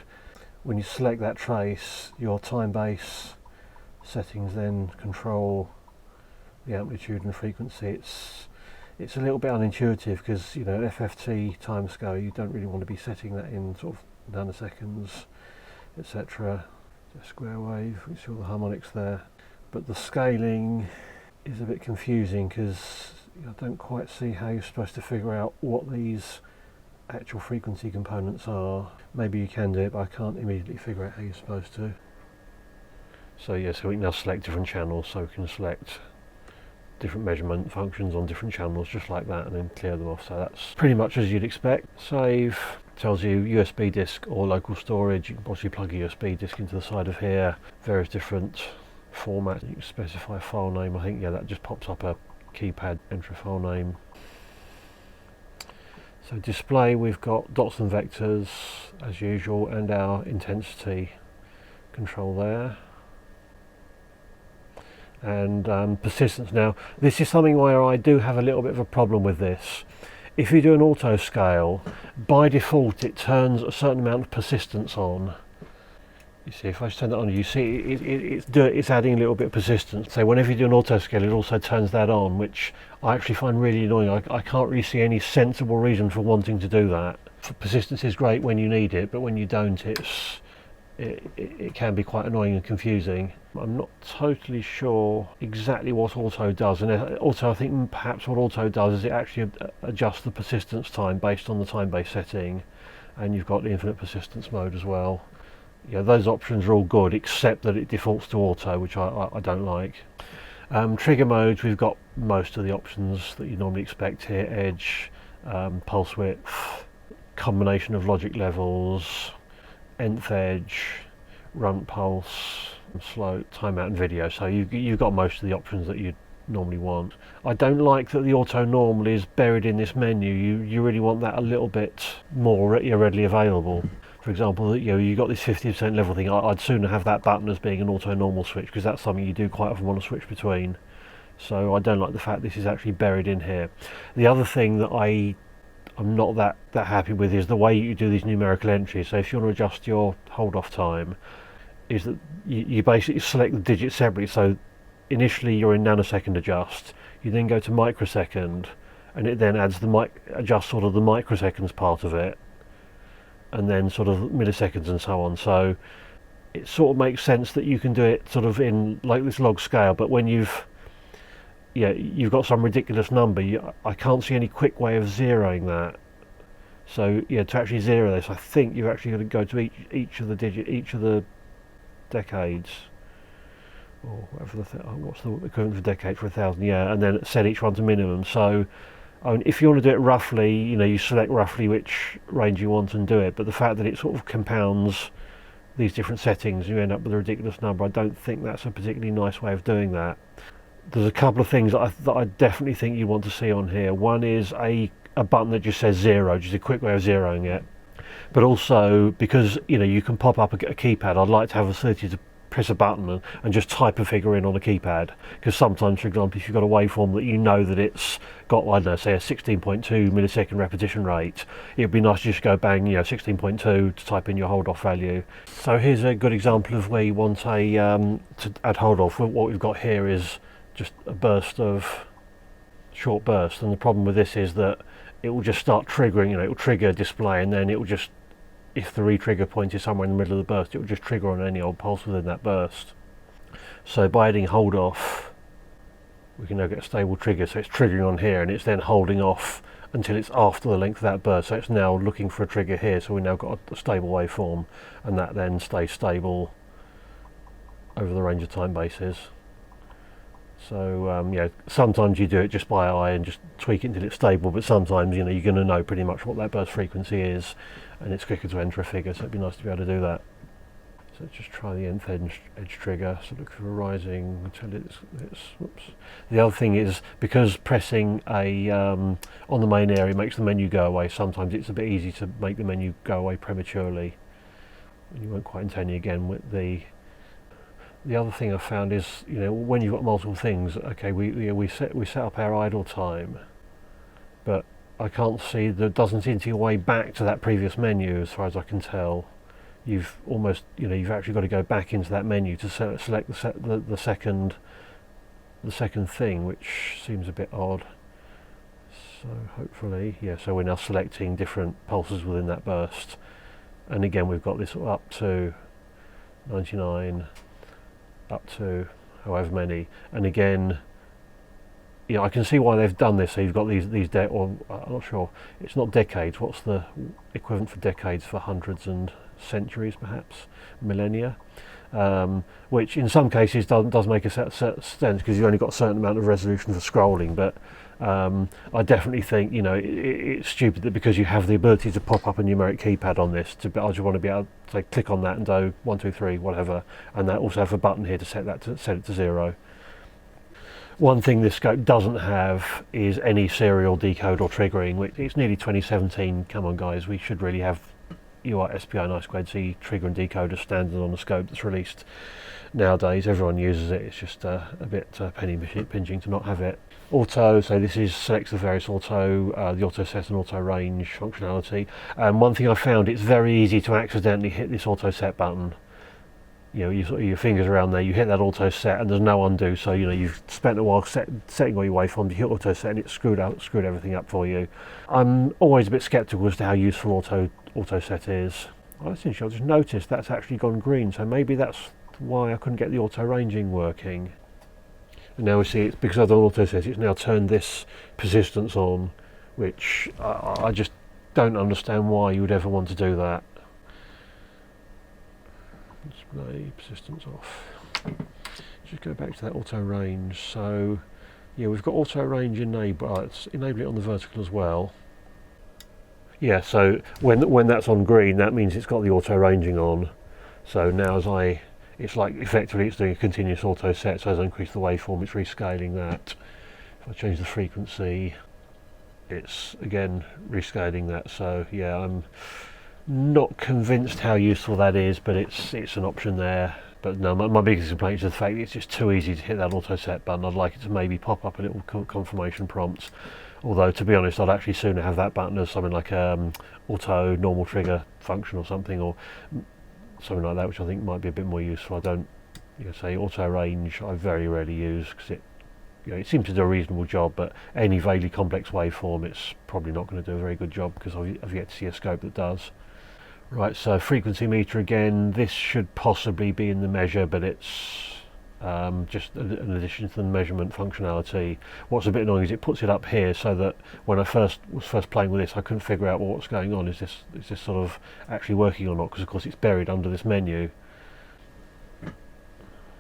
when you select that trace, your time base settings then control the amplitude and frequency. It's a little bit unintuitive, because FFT timescale, you don't really want to be setting that in sort of nanoseconds, etc. Square wave, we see all the harmonics there, but the scaling is a bit confusing, because I don't quite see how you're supposed to figure out what these actual frequency components are. Maybe you can do it, but I can't immediately figure out how you're supposed to. So we can now select different channels, so we can select different measurement functions on different channels just like that, and then clear them off. So that's pretty much as you'd expect. Save tells you USB disk or local storage. You can possibly plug a USB disk into the side of here. Various different formats. You can specify a file name. I think that just pops up a keypad, enter a file name. So display, we've got dots and vectors as usual, and our intensity control there. And persistence. Now, this is something where I do have a little bit of a problem with this. If you do an auto scale, by default it turns a certain amount of persistence on. You see, if I just turn that on, you see it's adding a little bit of persistence. So whenever you do an auto scale, it also turns that on, which I actually find really annoying. I can't really see any sensible reason for wanting to do that. Persistence is great when you need it, but when you don't, it can be quite annoying and confusing. I'm not totally sure exactly what auto does, and also I think perhaps what auto does is it actually adjusts the persistence time based on the time base setting, and you've got the infinite persistence mode as well. Those options are all good, except that it defaults to auto, which I don't like. Trigger modes, we've got most of the options that you normally expect here. Edge, pulse width, combination of logic levels, nth edge, run pulse, slow, timeout and video. So you've got most of the options that you'd normally want. I don't like that the auto normal is buried in this menu. You really want that a little bit more readily available. For example, you got this 50% level thing. I'd sooner have that button as being an auto normal switch, because that's something you do quite often want to switch between. So I don't like the fact this is actually buried in here. The other thing that I'm not that happy with is the way you do these numerical entries. So if you want to adjust your hold off time, is that you basically select the digits separately. So initially you're in nanosecond adjust, you then go to microsecond, and it then adjusts sort of the microseconds part of it, and then sort of milliseconds and so on. So it sort of makes sense that you can do it sort of in like this log scale, but when you've got some ridiculous number, I can't see any quick way of zeroing that. So yeah, to actually zero this, I think you've actually got to go to each of the decades, or whatever what's the equivalent for decade for 1,000? Yeah, and then set each one to minimum. So if you want to do it roughly, you select roughly which range you want and do it. But the fact that it sort of compounds these different settings, you end up with a ridiculous number. I don't think that's a particularly nice way of doing that. There's a couple of things that I definitely think you want to see on here. One is a button that just says 0, just a quick way of zeroing it. But also, because you can pop up a keypad, I'd like to have a facility to press a button and just type a figure in on a keypad. Because sometimes, for example, if you've got a waveform that you know that it's got, I don't know, say a 16.2 millisecond repetition rate, it'd be nice to just go bang, 16.2 to type in your hold off value. So here's a good example of where you want to add hold off. What we've got here is just a short burst, and the problem with this is that it will just start triggering, it will trigger display, and then it will just, if the retrigger point is somewhere in the middle of the burst, it will just trigger on any old pulse within that burst. So by adding hold off, we can now get a stable trigger, so it's triggering on here and it's then holding off until it's after the length of that burst. So it's now looking for a trigger here, so we've now got a stable waveform, and that then stays stable over the range of time basis. So sometimes you do it just by eye and just tweak it until it's stable, but sometimes you're going to know pretty much what that burst frequency is, and it's quicker to enter a figure, so it'd be nice to be able to do that. So let's just try the nth edge trigger, so look for a rising until it's whoops. The other thing is, because pressing on the main area makes the menu go away, sometimes it's a bit easy to make the menu go away prematurely, and you won't quite intend again with the other thing I found is, when you've got multiple things, okay, we set up our idle time, but I can't see, there doesn't seem to be a way back to that previous menu as far as I can tell. You've almost, you've actually got to go back into that menu to select the second thing, which seems a bit odd. So hopefully, so we're now selecting different pulses within that burst, and again we've got this up to 99. Up to however many, and again, I can see why they've done this. So you've got these or I'm not sure, it's not decades. What's the equivalent for decades for hundreds and centuries, perhaps millennia? Which in some cases does make a certain sense, because you've only got a certain amount of resolution for scrolling. But I definitely think it's stupid that because you have the ability to pop up a numeric keypad on this, I just want to be able to say click on that and do 1, 2, 3, whatever, and that also have a button here to set it to 0. One thing this scope doesn't have is any serial decode or triggering. Which it's nearly 2017. Come on, guys, we should really have UART SPI and I2C trigger and decoder standard on the scope that's released nowadays. Everyone uses it. It's just a bit penny pinching to not have it. Auto, so this is selects the various auto, the auto set and auto range functionality. One thing I found, it's very easy to accidentally hit this auto set button. You sort of your fingers around there, you hit that auto set, and there's no undo. So you've spent a while setting all your waveforms, you hit auto set, and it screwed everything up for you. I'm always a bit sceptical as to how useful auto set is. I just noticed that's actually gone green, so maybe that's why I couldn't get the auto ranging working. And now we see it's because of the auto set, it's now turned this persistence on, which I just don't understand why you would ever want to do that. Display persistence off. Just go back to that auto range. So we've got auto range enabled. Let's enable it on the vertical as well. So when that's on green, that means it's got the auto ranging on. So now it's like effectively it's doing a continuous auto set. So as I increase the waveform, it's rescaling that. If I change the frequency, it's again rescaling that. So I'm not convinced how useful that is, but it's an option there. But no, my biggest complaint is the fact that it's just too easy to hit that auto set button. I'd like it to maybe pop up a little confirmation prompt. Although, to be honest, I'd actually sooner have that button as something like auto normal trigger function or something, or something like that, which I think might be a bit more useful. I don't, say auto range I very rarely use, because it seems to do a reasonable job, but any vaguely complex waveform, it's probably not going to do a very good job, because I've yet to see a scope that does. Right, so frequency meter again, this should possibly be in the measure, but it's just an addition to the measurement functionality. What's a bit annoying is it puts it up here so that when I was first playing with this, I couldn't figure out what's going on. Is this sort of actually working or not? Because of course it's buried under this menu.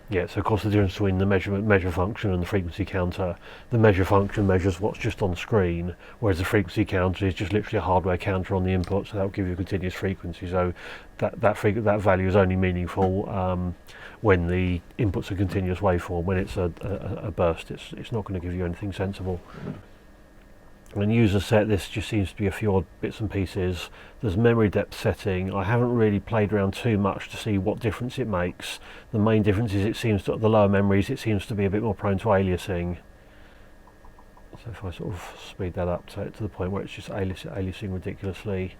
Yeah, so of course the difference between the measure function and the frequency counter, the measure function measures what's just on screen, whereas the frequency counter is just literally a hardware counter on the input, so that will give you a continuous frequency. So that value is only meaningful when the input's a continuous waveform. When it's a burst, it's not going to give you anything sensible. And user set, this just seems to be a few odd bits and pieces. There's memory depth setting. I haven't really played around too much to see what difference it makes. The main difference is it seems to, the lower memories, it seems to be a bit more prone to aliasing. So if I sort of speed that up to the point where it's just aliasing ridiculously,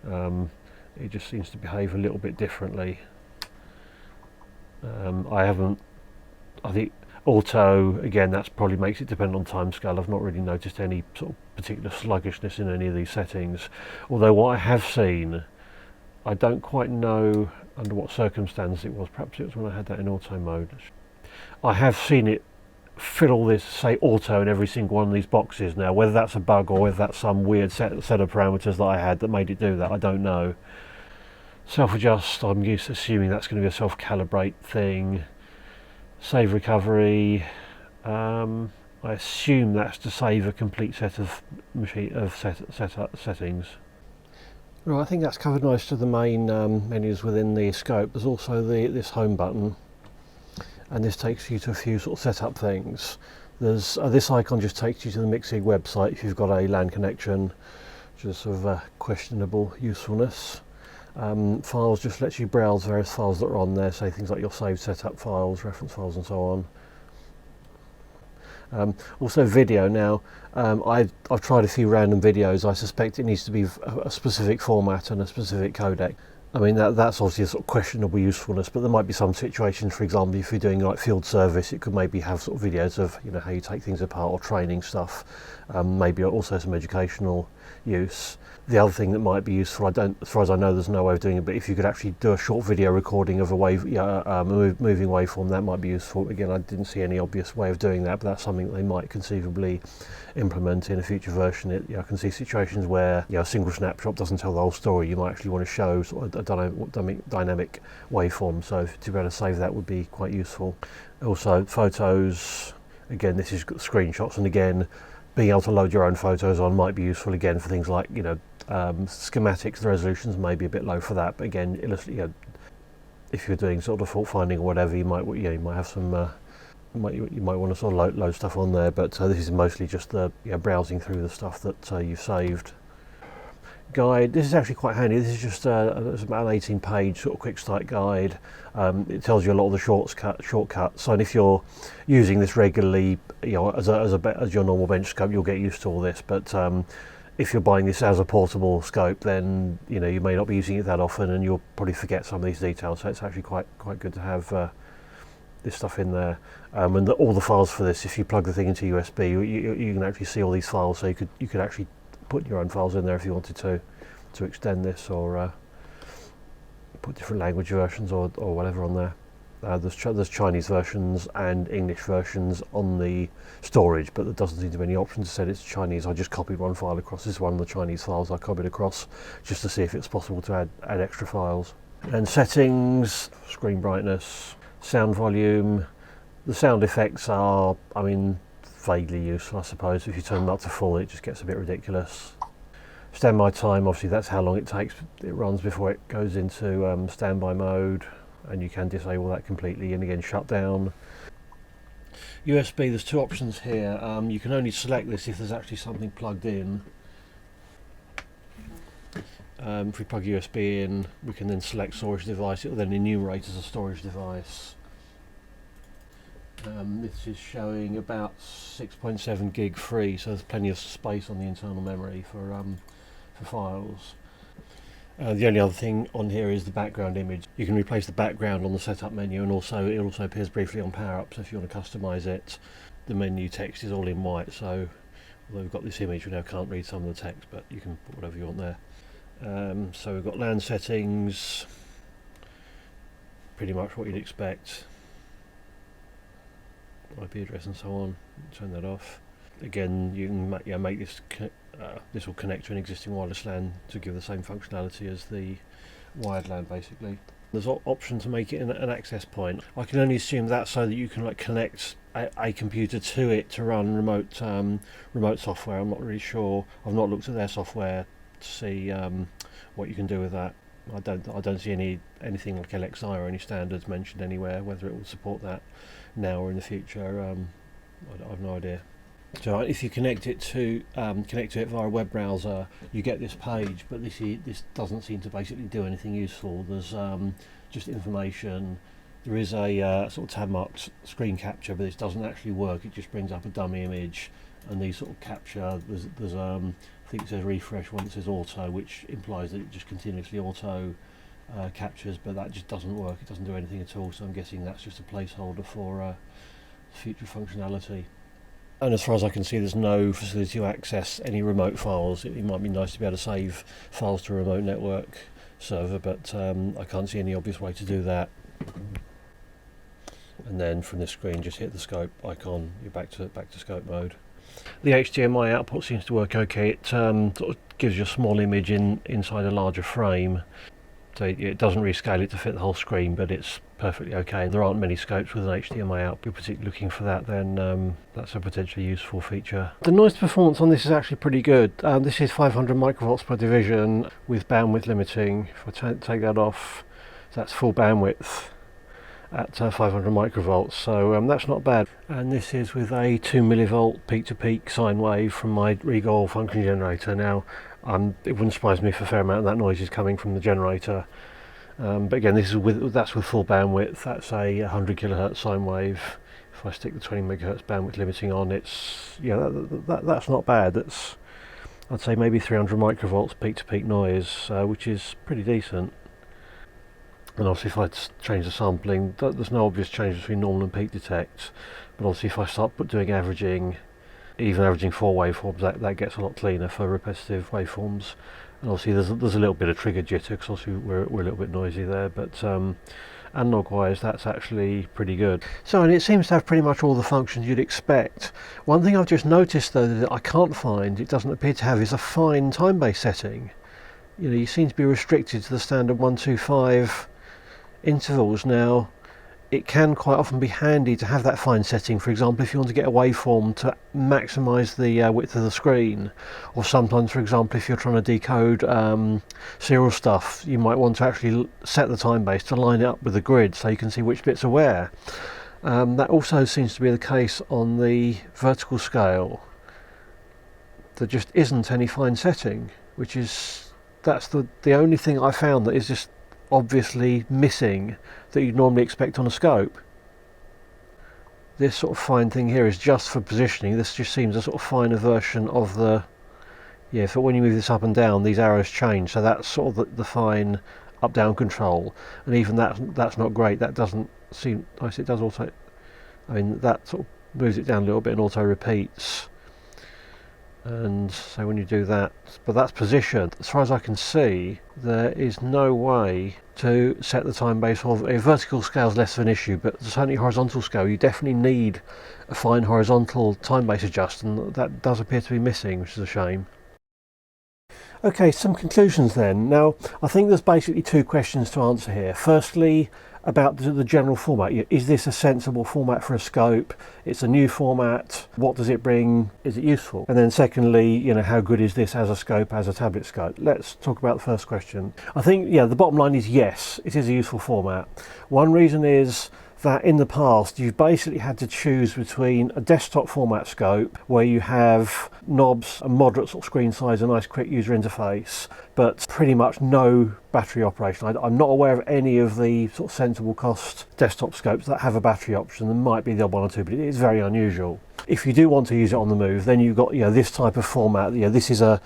it just seems to behave a little bit differently. I think auto, again, that's probably makes it depend on timescale. I've not really noticed any sort of particular sluggishness in any of these settings. Although what I have seen, I don't quite know under what circumstance it was. Perhaps it was when I had that in auto mode. I have seen it fill all this, say, auto in every single one of these boxes now. Whether that's a bug or whether that's some weird set of parameters that I had that made it do that, I don't know. Self-adjust, I'm used to assuming that's going to be a self-calibrate thing. Save recovery, I assume that's to save a complete set of settings. Right, I think that's covered most of the main menus within the scope. There's also this home button, and this takes you to a few sort of setup things. There's this icon just takes you to the Micsig website if you've got a LAN connection, which is sort of questionable usefulness. Files just lets you browse various files that are on there, say things like your saved setup files, reference files and so on. Also video. Now I've tried a few random videos. I suspect it needs to be a specific format and a specific codec. I mean that's obviously a sort of questionable usefulness, but there might be some situations, for example, if you're doing like field service, it could maybe have sort of videos of, you know, how you take things apart or training stuff, maybe also some educational use. The other thing that might be useful, as far as I know, there's no way of doing it, but if you could actually do a short video recording of a moving waveform, that might be useful. Again, I didn't see any obvious way of doing that, but that's something that they might conceivably implement in a future version. I can see situations where, a single snapshot doesn't tell the whole story. You might actually want to show sort of a dynamic waveform, so to be able to save that would be quite useful. Also, photos. Again, this is screenshots, and again, being able to load your own photos on might be useful again for things like, schematics. The resolutions may be a bit low for that, but again, if you're doing sort of fault finding or whatever, you might have some you might want to sort of load stuff on there. But this is mostly just the browsing through the stuff that you've saved. Guide. This is actually quite handy. This is just it's about an 18-page sort of quick start guide. It tells you a lot of the shortcuts. And if you're using this regularly, as your normal bench scope, you'll get used to all this. But if you're buying this as a portable scope, then you may not be using it that often, and you'll probably forget some of these details. So it's actually quite good to have this stuff in there. And all the files for this, if you plug the thing into USB, you can actually see all these files. So you could actually put your own files in there if you wanted to extend this, or put different language versions or whatever on there. There's Chinese versions and English versions on the storage, but there doesn't seem to be any option to set it to Chinese. I just copied one file across. This is one of the Chinese files I copied across just to see if it's possible to add extra files. And settings, screen brightness, sound volume. The sound effects are, vaguely useful, I suppose. If you turn them up to full, it just gets a bit ridiculous. Standby time, obviously that's how long it runs before it goes into standby mode, and you can disable that completely and again shut down. USB, there's two options here. You can only select this if there's actually something plugged in. If we plug USB in, we can then select storage device. It will then enumerate as a storage device. This is showing about 6.7 gig free, so there's plenty of space on the internal memory for files. The only other thing on here is the background image. You can replace the background on the setup menu, and it also appears briefly on power up. So if you want to customize it, the menu text is all in white. So although we've got this image, we now can't read some of the text, but you can put whatever you want there. So we've got LAN settings, pretty much what you'd expect, IP address and so on. Turn that off. Again, you can make this this will connect to an existing wireless LAN to give the same functionality as the wired LAN basically. There's an option to make it an access point. I can only assume that's so that you can like connect a computer to it to run remote software. I'm not really sure. I've not looked at their software to see what you can do with that. I don't see anything like LXI or any standards mentioned anywhere. Whether it will support that now or in the future, I have no idea. So if you connect it to it via a web browser, you get this page, but this doesn't seem to basically do anything useful. There's just information. There is a sort of tab marked screen capture, but this doesn't actually work. It just brings up a dummy image, and these sort of capture. There's I think it says refresh when it says auto, which implies that it just continuously auto captures, but that just doesn't work. It doesn't do anything at all. So I'm guessing that's just a placeholder for future functionality. And as far as I can see, there's no facility to access any remote files. It might be nice to be able to save files to a remote network server, but I can't see any obvious way to do that. And then from this screen, just hit the scope icon. You're back to scope mode. The HDMI output seems to work okay. It sort of gives you a small image inside a larger frame. So it doesn't rescale it to fit the whole screen, but it's perfectly okay. There aren't many scopes with an HDMI out. If you're particularly looking for that, then that's a potentially useful feature. The noise performance on this is actually pretty good. This is 500 microvolts per division with bandwidth limiting. If I take that off, that's full bandwidth at 500 microvolts, so that's not bad. And this is with a 2 millivolt peak-to-peak sine wave from my Regal function generator. Now, it wouldn't surprise me if a fair amount of that noise is coming from the generator. But again, that's with full bandwidth. That's a 100 kilohertz sine wave. If I stick the 20 megahertz bandwidth limiting on, that's not bad. That's, I'd say, maybe 300 microvolts peak-to-peak noise, which is pretty decent. And obviously, if I change the sampling, there's no obvious change between normal and peak detect. But obviously, if I start doing averaging, even averaging 4 waveforms, that gets a lot cleaner for repetitive waveforms. And obviously, there's a little bit of trigger jitter because obviously we're a little bit noisy there. But analog-wise, that's actually pretty good. So, and it seems to have pretty much all the functions you'd expect. One thing I've just noticed though that I can't find, it doesn't appear to have, is a fine time-based setting. You know, you seem to be restricted to the standard 125 intervals. Now, it can quite often be handy to have that fine setting. For example, if you want to get a waveform to maximise the width of the screen, or sometimes, for example, if you're trying to decode serial stuff, you might want to actually set the time base to line it up with the grid so you can see which bits are where. That also seems to be the case on the vertical scale. There just isn't any fine setting, that's the only thing I found that is just obviously missing that you'd normally expect on a scope. This sort of fine thing here is just for positioning. This just seems a sort of finer version of the, so when you move this up and down, these arrows change, so that's sort of the fine up down control, and even that's not great. That doesn't seem nice. It does auto, I mean, that sort of moves it down a little bit and auto repeats. And so when you do that, but that's position. As far as I can see, there is no way to set the time base of a vertical scale is less of an issue, but certainly horizontal scale, you definitely need a fine horizontal time base adjust, and that does appear to be missing, which is a shame. Okay, some conclusions then. Now, I think there's basically two questions to answer here. Firstly, about the general format. Is this a sensible format for a scope? It's a new format. What does it bring? Is it useful? And then secondly, how good is this as a scope, as a tablet scope? Let's talk about the first question. I think, the bottom line is yes, it is a useful format. One reason is that in the past you've basically had to choose between a desktop format scope where you have knobs, a moderate sort of screen size, a nice quick user interface, but pretty much no battery operation. I'm not aware of any of the sort of sensible cost desktop scopes that have a battery option. There might be the odd one or two, but it is very unusual. If you do want to use it on the move, then you've got this type of format. This is I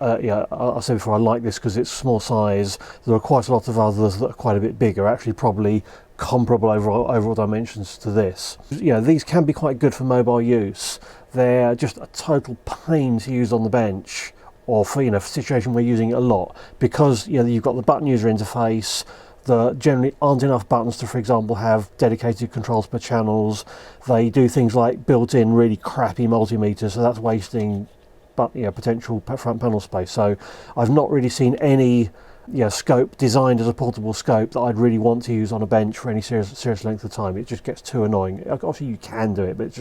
said before, I like this because it's small size. There are quite a lot of others that are quite a bit bigger, actually probably comparable overall dimensions to this. These can be quite good for mobile use. They're just a total pain to use on the bench or for, you know, for a situation where you're using it a lot, because, you know, you've got the button user interface. There generally aren't enough buttons to, for example, have dedicated controls per channels. They do things like built-in really crappy multimeters, so that's wasting, but, you know, potential front panel space. So I've not really seen any, you know, scope designed as a portable scope that I'd really want to use on a bench for any serious length of time. It just gets too annoying. Obviously you can do it, but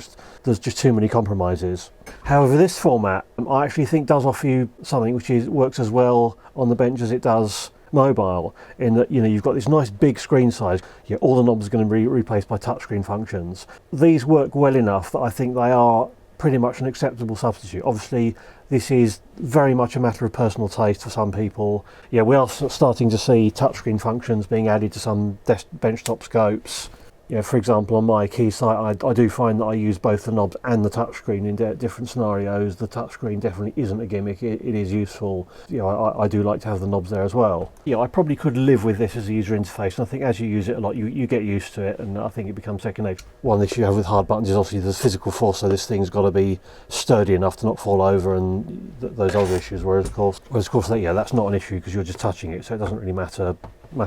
there's just too many compromises. However, this format I actually think does offer you something which works as well on the bench as it does mobile, in that, you know, you've got this nice big screen size. Yeah, all the knobs are going to be replaced by touchscreen functions. These work well enough that I think they are pretty much an acceptable substitute. Obviously this is very much a matter of personal taste for some people. Yeah, we are starting to see touchscreen functions being added to some benchtop scopes. Yeah, for example, on my Keysight, I do find that I use both the knobs and the touchscreen in different scenarios. The touchscreen definitely isn't a gimmick, it is useful. You know, I do like to have the knobs there as well. Yeah, I probably could live with this as a user interface, and I think as you use it a lot, you get used to it, and I think it becomes second nature. One issue you have with hard buttons is obviously there's physical force, so this thing's got to be sturdy enough to not fall over, and those other issues, whereas of course that's not an issue because you're just touching it, so it doesn't really matter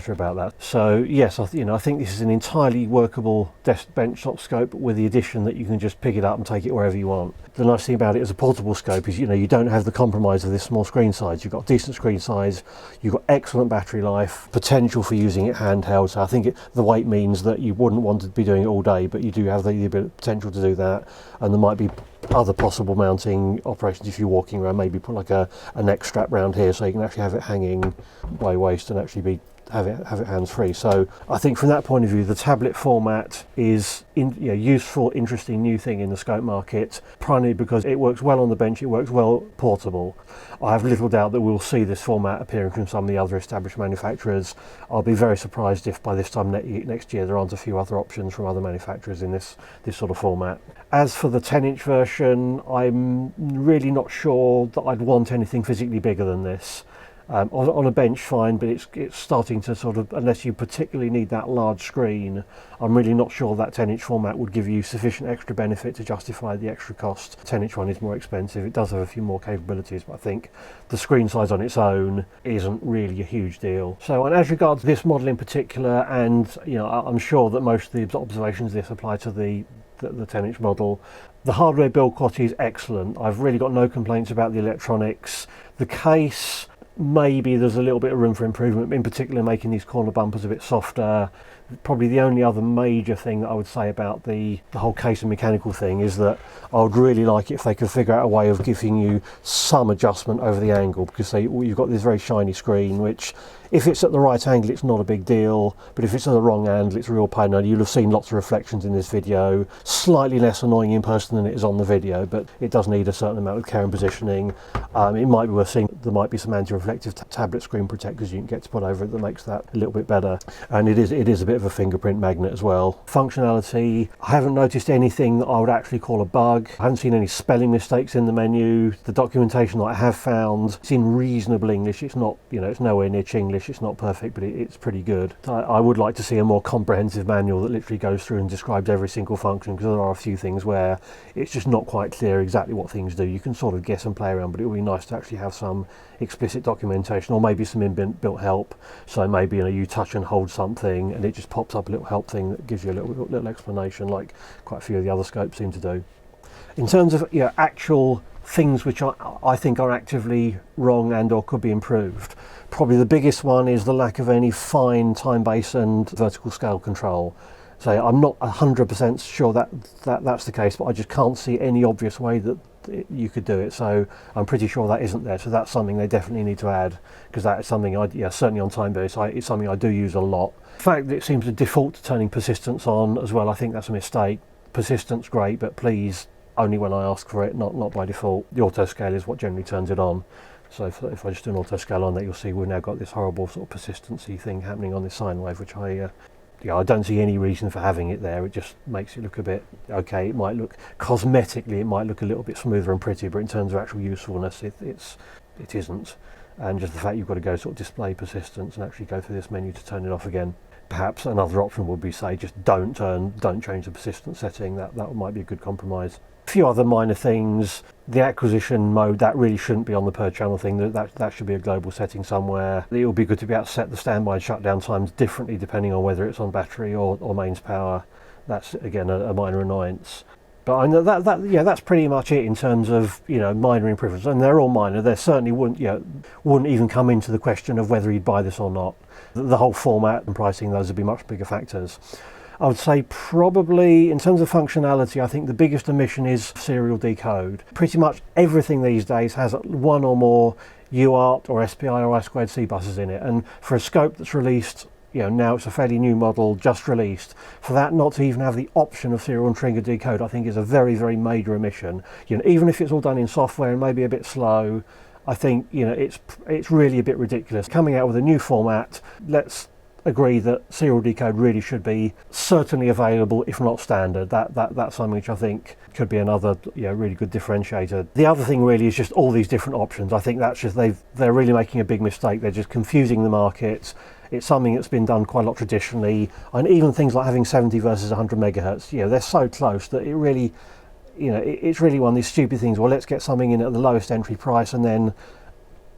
about that. So yes, I think this is an entirely workable benchtop scope, with the addition that you can just pick it up and take it wherever you want. The nice thing about it as a portable scope is, you know, you don't have the compromise of this small screen size. You've got decent screen size, you've got excellent battery life, potential for using it handheld. So I think the weight means that you wouldn't want to be doing it all day, but you do have the potential to do that, and there might be other possible mounting operations if you're walking around. Maybe put like a neck strap round here so you can actually have it hanging by waist and actually have it hands-free. So I think from that point of view, the tablet format is useful, interesting new thing in the scope market, primarily because it works well on the bench, it works well portable. I have little doubt that we'll see this format appearing from some of the other established manufacturers. I'll be very surprised if by this time next year there aren't a few other options from other manufacturers in this sort of format. As for the 10-inch version, I'm really not sure that I'd want anything physically bigger than this. On a bench, fine, but it's starting to sort of, unless you particularly need that large screen, I'm really not sure that 10-inch format would give you sufficient extra benefit to justify the extra cost. The 10-inch one is more expensive. It does have a few more capabilities, but I think the screen size on its own isn't really a huge deal. So, and as regards this model in particular, and, you know, I'm sure that most of the observations of this apply to the 10-inch model, the hardware build quality is excellent. I've really got no complaints about the electronics. The case, maybe there's a little bit of room for improvement, in particular making these corner bumpers a bit softer. Probably the only other major thing that I would say about the whole case and mechanical thing is that I would really like it if they could figure out a way of giving you some adjustment over the angle, because you've got this very shiny screen, which if it's at the right angle it's not a big deal, but if it's at the wrong angle it's a real pain. Now, you'll have seen lots of reflections in this video, slightly less annoying in person than it is on the video, but it does need a certain amount of care and positioning. It might be worth seeing. There might be some anti-reflective tablet screen protectors you can get to put over it that makes that a little bit better, and it is a bit of a fingerprint magnet as well. Functionality, I haven't noticed anything that I would actually call a bug. I haven't seen any spelling mistakes in the menu. The documentation that I have found, it's in reasonable English. It's not, you know, it's nowhere near Chinglish. It's not perfect, but it's pretty good. I would like to see a more comprehensive manual that literally goes through and describes every single function, because there are a few things where it's just not quite clear exactly what things do. You can sort of guess and play around, but it would be nice to actually have some explicit documentation, or maybe some inbuilt help. So maybe, you know, you touch and hold something and it just pops up a little help thing that gives you a little explanation, like quite a few of the other scopes seem to do. In terms of, you know, actual things which I think are actively wrong and or could be improved, probably the biggest one is the lack of any fine time base and vertical scale control. So I'm not 100% sure that's the case, but I just can't see any obvious way that you could do it. So I'm pretty sure that isn't there. So that's something they definitely need to add, because that is something certainly on time base, it's something I do use a lot. The fact that it seems to default to turning persistence on as well, I think that's a mistake. Persistence, great, but please only when I ask for it, not by default. The auto scale is what generally turns it on. So if I just do an auto scale on that, you'll see we've now got this horrible sort of persistency thing happening on this sine wave, which I don't see any reason for having it there. It just makes it look a bit, okay, it might look, cosmetically it might look a little bit smoother and prettier, but in terms of actual usefulness, it isn't. And just the fact you've got to go sort of display persistence and actually go through this menu to turn it off again. Perhaps another option would be, say, just don't change the persistence setting. That might be a good compromise. A few other minor things. The acquisition mode, that really shouldn't be on the per channel thing. That should be a global setting somewhere. It would be good to be able to set the standby and shutdown times differently depending on whether it's on battery or mains power. That's again a minor annoyance. But I know that's pretty much it in terms of minor improvements, and they're all minor. They certainly wouldn't even come into the question of whether you'd buy this or not. The whole format and pricing, those would be much bigger factors. I would say probably in terms of functionality, I think the biggest omission is serial decode. Pretty much everything these days has one or more UART or SPI or I2C buses in it, and for a scope that's released, now it's a fairly new model just released, for that not to even have the option of serial and trigger decode, I think is a very, very major omission. Even if it's all done in software and maybe a bit slow, I think it's really a bit ridiculous. Coming out with a new format, let's agree that serial decode really should be certainly available, if not standard. That's something which I think could be another really good differentiator. The other thing really is just all these different options. I think that's just they're really making a big mistake. They're just confusing the market. It's something that's been done quite a lot traditionally, and even things like having 70 versus 100 megahertz, they're so close that it really, it's really one of these stupid things. Well, let's get something in at the lowest entry price and then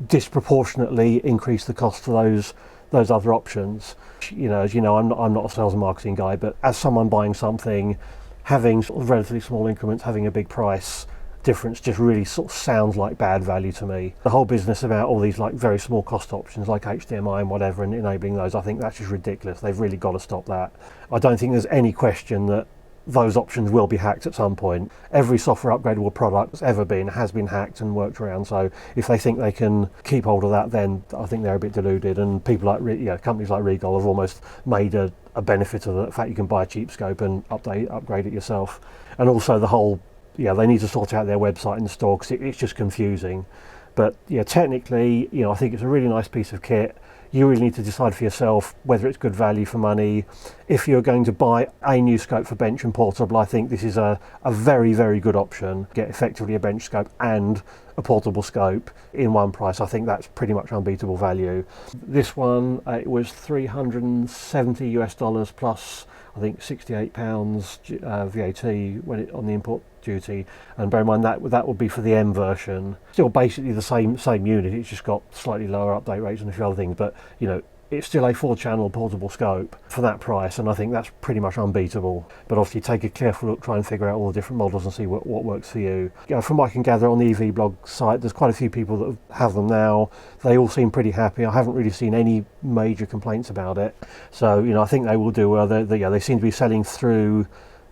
disproportionately increase the cost for those other options. As you know, I'm not a sales and marketing guy, but as someone buying something, having sort of relatively small increments, having a big price difference just really sort of sounds like bad value to me. The whole business about all these like very small cost options like HDMI and whatever and enabling those, I think that's just ridiculous. They've really got to stop that. I don't think there's any question that those options will be hacked at some point. Every software upgradable product that's ever been has been hacked and worked around, so if they think they can keep hold of that, then I think they're a bit deluded, and people like companies like Regal have almost made a benefit of the fact you can buy a cheap scope and upgrade it yourself. And also the whole they need to sort out their website and the store because it's just confusing. But technically, I think it's a really nice piece of kit. You really need to decide for yourself whether it's good value for money. If you're going to buy a new scope for bench and portable, I think this is a very, very good option. Get effectively a bench scope and a portable scope in one price. I think that's pretty much unbeatable value. This one, it was $370 plus, I think £68 VAT on the import duty, and bear in mind that would be for the M version. Still basically the same unit, it's just got slightly lower update rates and a few other things, but it's still a 4-channel portable scope for that price, and I think that's pretty much unbeatable. But obviously take a careful look, try and figure out all the different models and see what works for you. From what I can gather on the EV blog site, there's quite a few people that have them now. They all seem pretty happy. I haven't really seen any major complaints about it, so I think they will do well. They seem to be selling through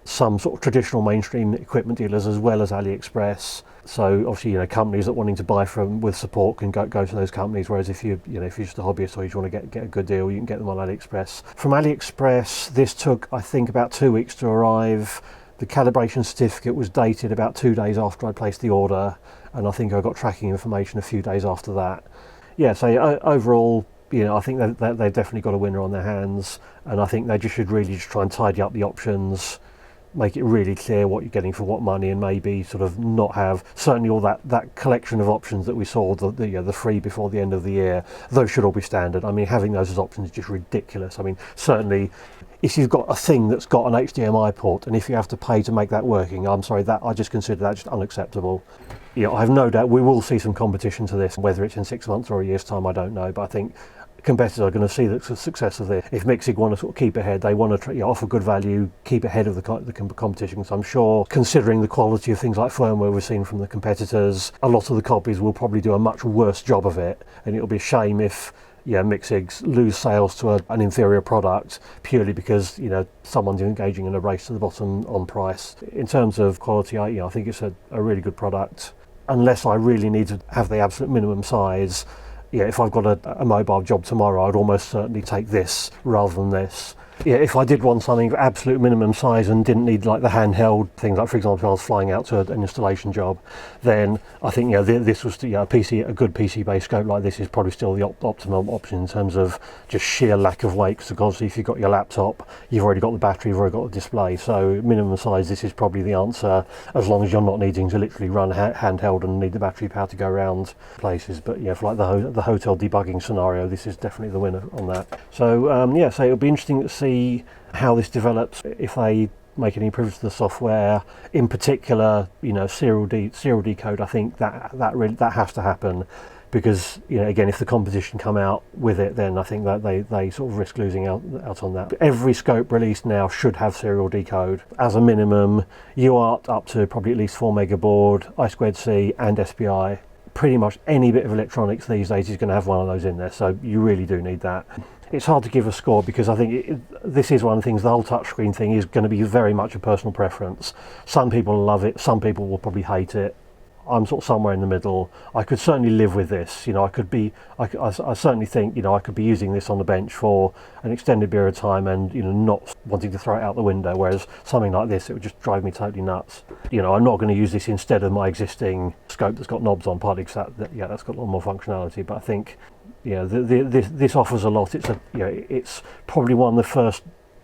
some sort of traditional mainstream equipment dealers as well as AliExpress. So obviously, companies that wanting to buy from with support can go to those companies. Whereas if you're just a hobbyist or you want to get a good deal, you can get them on AliExpress. From AliExpress, this took I think about 2 weeks to arrive. The calibration certificate was dated about 2 days after I placed the order, and I think I got tracking information a few days after that. So overall, I think they've definitely got a winner on their hands, and I think they should really just try and tidy up the options, make it really clear what you're getting for what money, and maybe sort of not have certainly all that collection of options that we saw the free before the end of the year. Those should all be standard. I mean, having those as options is just ridiculous. I mean, certainly if you've got a thing that's got an HDMI port and if you have to pay to make that working, I'm sorry, that I just consider that just unacceptable. I have no doubt we will see some competition to this, whether it's in 6 months or a year's time, I don't know, but I think competitors are going to see the success of this. If Micsig want to sort of keep ahead, they want to offer good value, keep ahead of the competition. So I'm sure, considering the quality of things like firmware we've seen from the competitors, a lot of the copies will probably do a much worse job of it, and it'll be a shame if Micsigs lose sales to an inferior product purely because someone's engaging in a race to the bottom on price. In terms of quality, I think it's a really good product. Unless I really need to have the absolute minimum size, if I've got a mobile job tomorrow, I'd almost certainly take this rather than this. Yeah, if I did want something of absolute minimum size and didn't need like the handheld thing, like for example, if I was flying out to an installation job, then I think this was a good PC-based scope like this is probably still the optimum option in terms of just sheer lack of weight. Because obviously, if you've got your laptop, you've already got the battery, you've already got the display. So minimum size, this is probably the answer, as long as you're not needing to literally run handheld and need the battery power to go around places. But yeah, for like the hotel debugging scenario, this is definitely the winner on that. So so it'll be interesting to see how this develops, if they make any improvements to the software, in particular, serial decode. I think that has to happen, because again, if the competition come out with it, then I think that they sort of risk losing out on that. Every scope released now should have serial decode as a minimum. UART up to probably at least 4 mega baud, I2C and SPI. Pretty much any bit of electronics these days is going to have one of those in there, so you really do need that. It's hard to give a score, because I think this is one of the things, the whole touchscreen thing is going to be very much a personal preference. Some people love it, some people will probably hate it. I'm sort of somewhere in the middle. I could certainly live with this. I certainly think, I could be using this on the bench for an extended period of time and, not wanting to throw it out the window. Whereas something like this, it would just drive me totally nuts. I'm not going to use this instead of my existing scope that's got knobs on, partly because that's got a lot more functionality. But I think, this offers a lot. It's probably one of the first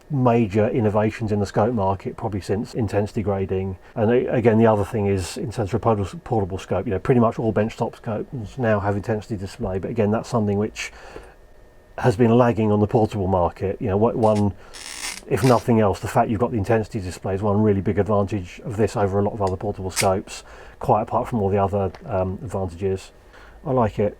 major innovations in the scope market, probably since intensity grading. And again, the other thing is, in terms of portable scope, pretty much all benchtop scopes now have intensity display, but again, that's something which has been lagging on the portable market. One, if nothing else, the fact you've got the intensity display is one really big advantage of this over a lot of other portable scopes, quite apart from all the other advantages. I like it.